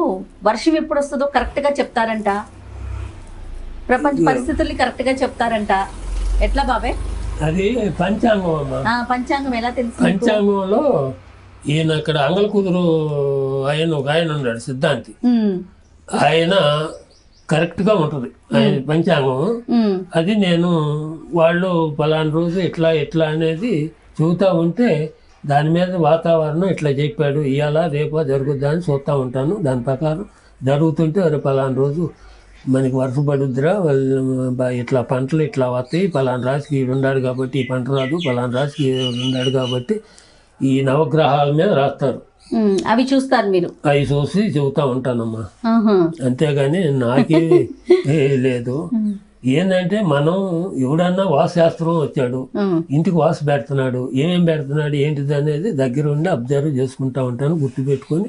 వర్షం ఎప్పుడు వస్తుందో కరెక్ట్ గా చెప్తారంట, ప్రపంచ పరిస్థితుల్ని కరెక్ట్ గా చెప్తారంట. ఎట్లా బాబాయ్? అది పంచాంగం అమ్మా. పంచాంగం ఎలా తెలుసు? పంచాంగంలో ఈయన అక్కడ అంగల కుదురు ఒక ఆయన ఉన్నాడు సిద్ధాంతి, ఆయన కరెక్ట్ గా ఉంటుంది ఆయన పంచాంగం. అది నేను వాళ్ళు పలానా రోజు ఇట్లా అనేది చూస్తూ ఉంటే దాని మీద వాతావరణం ఇట్లా చెప్పాడు, ఇవాళ రేపో జరుగుద్దా అని చూస్తూ ఉంటాను. దాని ప్రకారం జరుగుతుంటే అరే పలానా రోజు మనకి వర్షం పడుద్దిరా, ఇట్లా పంటలు ఇట్లా వస్తాయి, పలానా రాశికి ఉన్నాడు కాబట్టి ఈ పంట రాదు, పలానా రాశికి ఉన్నాడు కాబట్టి ఈ నవగ్రహాల మీద రాస్తారు. అవి చూస్తారు మీరు? అవి చూసి చెబుతా ఉంటానమ్మా, అంతేగాని నాకే లేదు. ఏంటంటే మనం ఎవడన్నా వాస్తుశాస్త్రం వచ్చాడు, ఇంటికి వాసు పెడుతున్నాడు, ఏమేం పెడుతున్నాడు ఏంటిది అనేది దగ్గరుండి అబ్జర్వ్ చేసుకుంటా ఉంటాను, గుర్తు పెట్టుకొని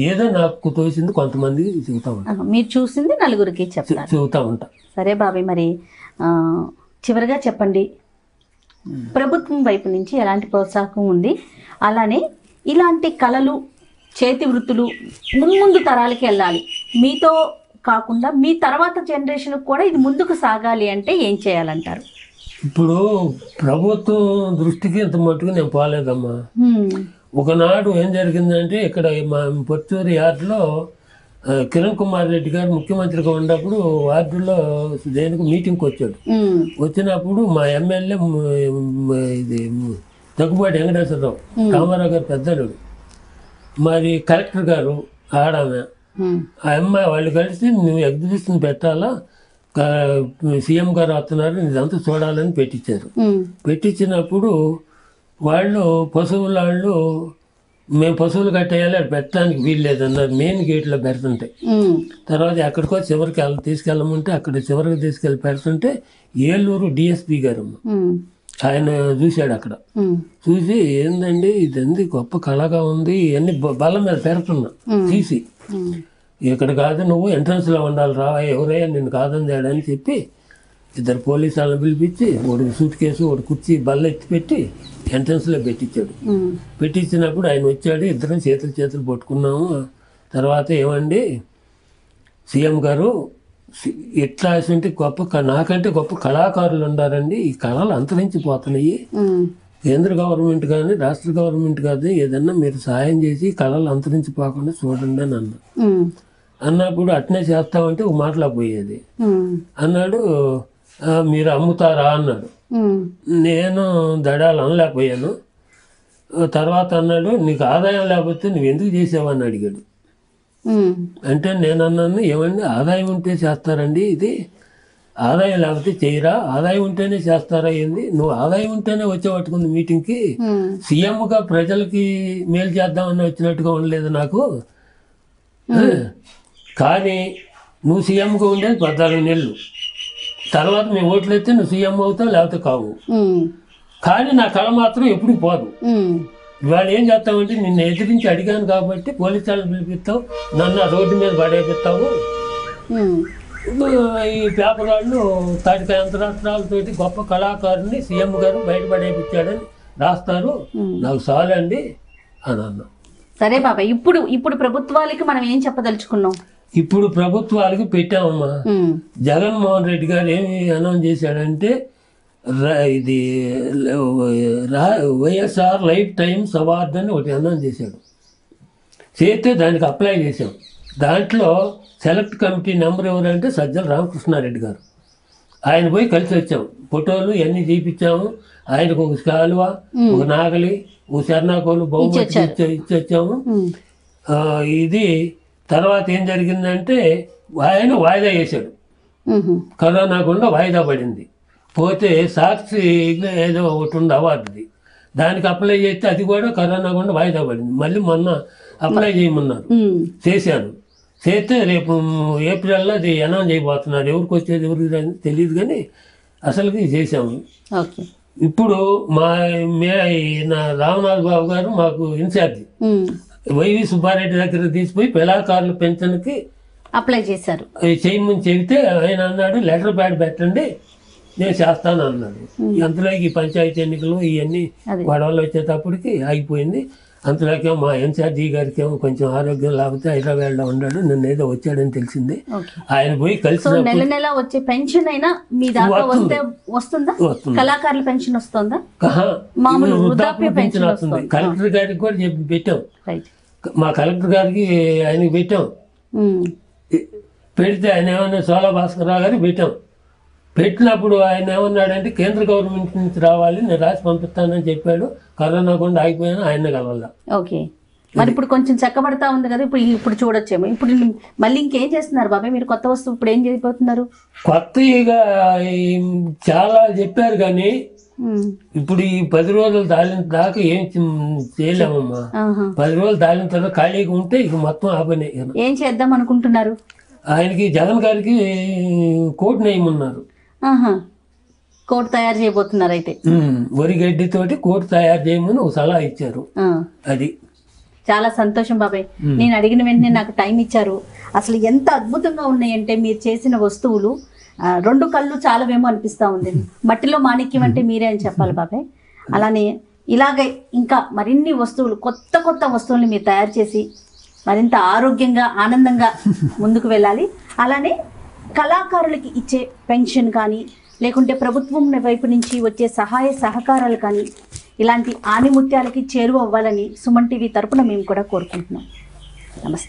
ఏదో నాకు తోచింది కొంతమంది చెబుతా ఉంటాను. మీరు చూసింది నలుగురికి చెబుతా ఉంటా. సరే బాబాయ్, మరి చివరిగా చెప్పండి, ప్రభుత్వం వైపు నుంచి ఎలాంటి ప్రోత్సాహం ఉంది, అలానే ఇలాంటి కళలు చేతి వృత్తులు ముందు తరాలకి వెళ్ళాలి, మీతో కాకుండా మీ తర్వాత జనరేషన్ కూడా ఇది ముందుకు సాగాలి అంటే ఏం చేయాలంటారు? ఇప్పుడు ప్రభుత్వం దృష్టికి ఇంత మట్టుకు నేను పోలేదమ్మా. ఒకనాడు ఏం జరిగిందంటే ఇక్కడ మా పొత్తూరు యార్డులో కిరణ్ కుమార్ రెడ్డి గారు ముఖ్యమంత్రిగా ఉన్నప్పుడు వార్డులో దేనికి మీటింగ్కి వచ్చాడు. వచ్చినప్పుడు మా ఎమ్మెల్యే ఇది దగ్గుబాటి వెంకటేశ్వరరావు రామారావు గారు పెద్దలుడు, మరి కలెక్టర్ గారు ఆడామె, ఆ అమ్మాయి వాళ్ళు కలిసి నువ్వు ఎగ్జిబిషన్ పెట్టాలా, సీఎం గారు వస్తున్నారు ఇదంతా చూడాలని పెట్టించారు. పెట్టించినప్పుడు వాళ్ళు పశువులు మేము పశువులు కట్టేయాలి, అది పెట్టడానికి వీలు లేదన్నారు. మెయిన్ గేట్లో పెడుతుంటే తర్వాత ఎక్కడికో చివరికి తీసుకెళ్ళమంటే అక్కడ చివరికి తీసుకెళ్ళి పెడుతుంటే ఏలూరు డిఎస్పీ గారు ఆయన చూశాడు. అక్కడ చూసి ఏందండి ఇదండి గొప్ప కళగా ఉంది, ఇవన్నీ బల్ల మీద పెడుతున్నా తీసి, ఇక్కడ కాదు నువ్వు ఎంట్రన్స్లో ఉండాలి రా, ఎవరయ్యా నిన్ను కాదని అని చెప్పి ఇద్దరు పోలీసు వాళ్ళని పిలిపించి ఒకటి సూట్ కేసు ఒకటి కుర్చీ బల్ల ఎత్తి పెట్టి ఎంట్రన్స్లో పెట్టించాడు. పెట్టించినప్పుడు ఆయన వచ్చాడు, ఇద్దరం చేతులు పట్టుకున్నాము. తర్వాత ఏమండి సీఎం గారు ఎట్లా ఉంటే నాకంటే గొప్ప కళాకారులు ఉన్నారండి, ఈ కళలు అంతరించిపోతున్నాయి, కేంద్ర గవర్నమెంట్ కానీ రాష్ట్ర గవర్నమెంట్ కానీ ఏదన్నా మీరు సాయం చేసి కళలు అంతరించిపోకుండా చూడండి అని అన్నప్పుడు అట్నే చేస్తామంటే ఒక మాటలా పోయేది. అన్నాడు మీరు అమ్ముతారా అన్నాడు. నేను దడాలు అనలేకపోయాను. తర్వాత అన్నాడు నీకు ఆదాయం లేకపోతే నువ్వు ఎందుకు చేసావని అడిగాడు. అంటే నేను అన్నాను ఏమండి ఆదాయం ఉంటే చేస్తారండి, ఇది ఆదాయం లేకపోతే చేయరా, ఆదాయం ఉంటేనే చేస్తారా ఏంది, నువ్వు ఆదాయం ఉంటేనే వచ్చే పట్టుకుంది మీటింగ్కి, సీఎంగా ప్రజలకి మేలు చేద్దామని వచ్చినట్టుగా ఉండలేదు నాకు. కానీ నువ్వు సీఎంగా ఉండేది 14 నెలలు, తర్వాత మేము ఓట్లు ఎత్తే నువ్వు సీఎం అవుతావు లేకపోతే కావు, కానీ నా కళ మాత్రం ఎప్పుడు పోదు. ఇవాళ ఏం చేస్తామంటే నిన్ను ఎదిరించి అడిగాను కాబట్టి పోలీసు వాళ్ళని పిలిపిస్తావు, నన్ను ఆ రోడ్డు మీద పడేపిస్తావు. ఈ పేపర్ వాళ్ళు తాటిక యంత్రాలతోటి గొప్ప కళాకారుని సీఎం గారు బయటపడేపించాడని రాస్తారు, నాకు చాలండి అని అన్నా. సరే బాబాయ్, ఇప్పుడు ప్రభుత్వాలకి మనం ఏం చెప్పదలుచుకున్నాం? ఇప్పుడు ప్రభుత్వాలకి పెట్టామమ్మా. జగన్మోహన్ రెడ్డి గారు ఏమి అనౌన్స్ చేశాడంటే ఇది వైఎస్ఆర్ లైఫ్ టైమ్స్ అవార్డు అని ఒకటి అనౌన్స్ చేశాడు. చేస్తే దానికి అప్లై చేశాం. దాంట్లో సెలెక్ట్ కమిటీ నెంబర్ ఎవరంటే సజ్జల రామకృష్ణారెడ్డి గారు. ఆయన పోయి కలిసి వచ్చాం, ఫోటోలు ఇవన్నీ చూపించాము. ఆయనకు ఒక కాలువ, ఒక నాగలి, ఒక శరణాకోలు బహుమతి ఇచ్చొచ్చాము. ఇది తర్వాత ఏం జరిగిందంటే ఆయన వాయిదా వేశాడు, కరోనా గుండా వాయిదా పడింది. పోతే సాక్షి ఏదో ఒకటి ఉంది అవార్డుది, దానికి అప్లై చేస్తే అది కూడా కరోనా గుండా వాయిదా పడింది. మళ్ళీ మొన్న అప్లై చేయమన్నారు, చేశాను. చేస్తే రేపు ఏప్రిల్లో అది అనౌన్స్ చేయబోతున్నారు. ఎవరికి వచ్చేది ఎవరికి తెలియదు కానీ అసలుకి చేసాము. ఇప్పుడు నా రామనాథ్ బాబు గారు మాకు ఇన్ఛార్జి, వైవి సుబ్బారెడ్డి దగ్గర తీసిపోయి కళాకారుల పెన్షన్కి అప్లై చేశారు. చేయమని చెబితే ఆయన అన్నాడు లెటర్ ప్యాడ్ పెట్టండి నేను చేస్తాను అన్నాడు. అంతలోకి పంచాయతీ ఎన్నికలు ఇవన్నీ గొడవలు వచ్చేటప్పటికి ఆగిపోయింది. అంతలోకి మా ఎన్ఆర్జీ గారికి ఏమో కొంచెం ఆరోగ్యం లేకపోతే హైదరాబాద్లో ఉన్నాడు, నిన్న ఏదో వచ్చాడని తెలిసింది. ఆయన పోయి కలిసి నెల నెల వచ్చే పెన్షన్ అయినా మీ దాకా వస్తుందా? కళాకారుల పెన్షన్ వస్తుందా? మామూలు వృద్ధాప్య పెన్షన్ వస్తుంది. కలెక్టర్ గారికి కూడా చెప్పి పెట్టాం, మా కలెక్టర్ గారికి ఆయనకి పెట్టాం. పెడితే ఆయన ఏమన్నా సోలా భాస్కరరావు గారికి పెట్టాం. పెట్టినప్పుడు ఆయన ఏమన్నాడంటే కేంద్ర గవర్నమెంట్ నుంచి రావాలి, నేను రాసి పంపిస్తానని చెప్పాడు. కరోనా గుండా ఆగిపోయాను, ఆయన కలవాల. ఓకే, మరి ఇప్పుడు కొంచెం చక్కబడతా ఉంది కదా, ఇప్పుడు చూడొచ్చేమో. ఇప్పుడు మళ్ళీ ఇంకేం చేస్తున్నారు బాబాయ్ మీరు? కొత్త వస్తువు ఇప్పుడు ఏం చేయబోతున్నారు? కొత్తగా చాలా చెప్పారు కానీ ఇప్పుడు ఈ 10 రోజులు దాలిన దాకా ఏం చేయలేమమ్మా. 10 రోజులు దాలిన తర్వాత ఖాళీగా ఉంటే ఇక మొత్తం ఆపనే. ఏం చేద్దాం అనుకుంటున్నారు? ఆయనకి జగన్ గారికి కోట్ నేయమన్నారు, కోట్ తయారు చేయబోతున్నారు. అయితే వరి గడ్డితోటి కోట్ తయారు చేయమని ఒక సలహా ఇచ్చారు. అది చాలా సంతోషం బాబాయ్. నేను అడిగిన వెంటనే నాకు టైం ఇచ్చారు. అసలు ఎంత అద్భుతంగా ఉన్నాయంటే మీరు చేసిన వస్తువులు, 2 కళ్ళు చాలవేమో అనిపిస్తూ ఉంది. మట్టిలో మాణిక్యం అంటే మీరే అని చెప్పాలి బాబాయ్. అలానే ఇలాగే ఇంకా మరిన్ని వస్తువులు, కొత్త కొత్త వస్తువుల్ని మీరు తయారు చేసి మరింత ఆరోగ్యంగా ఆనందంగా ముందుకు వెళ్ళాలి. అలానే కళాకారులకి ఇచ్చే పెన్షన్ కానీ లేకుంటే ప్రభుత్వం వైపు నుంచి వచ్చే సహాయ సహకారాలు కానీ ఇలాంటి ఆనిముత్యాలకి చేరువ అవ్వాలని సుమన్ టీవీ తరపున మేము కూడా కోరుకుంటున్నాం. నమస్తే.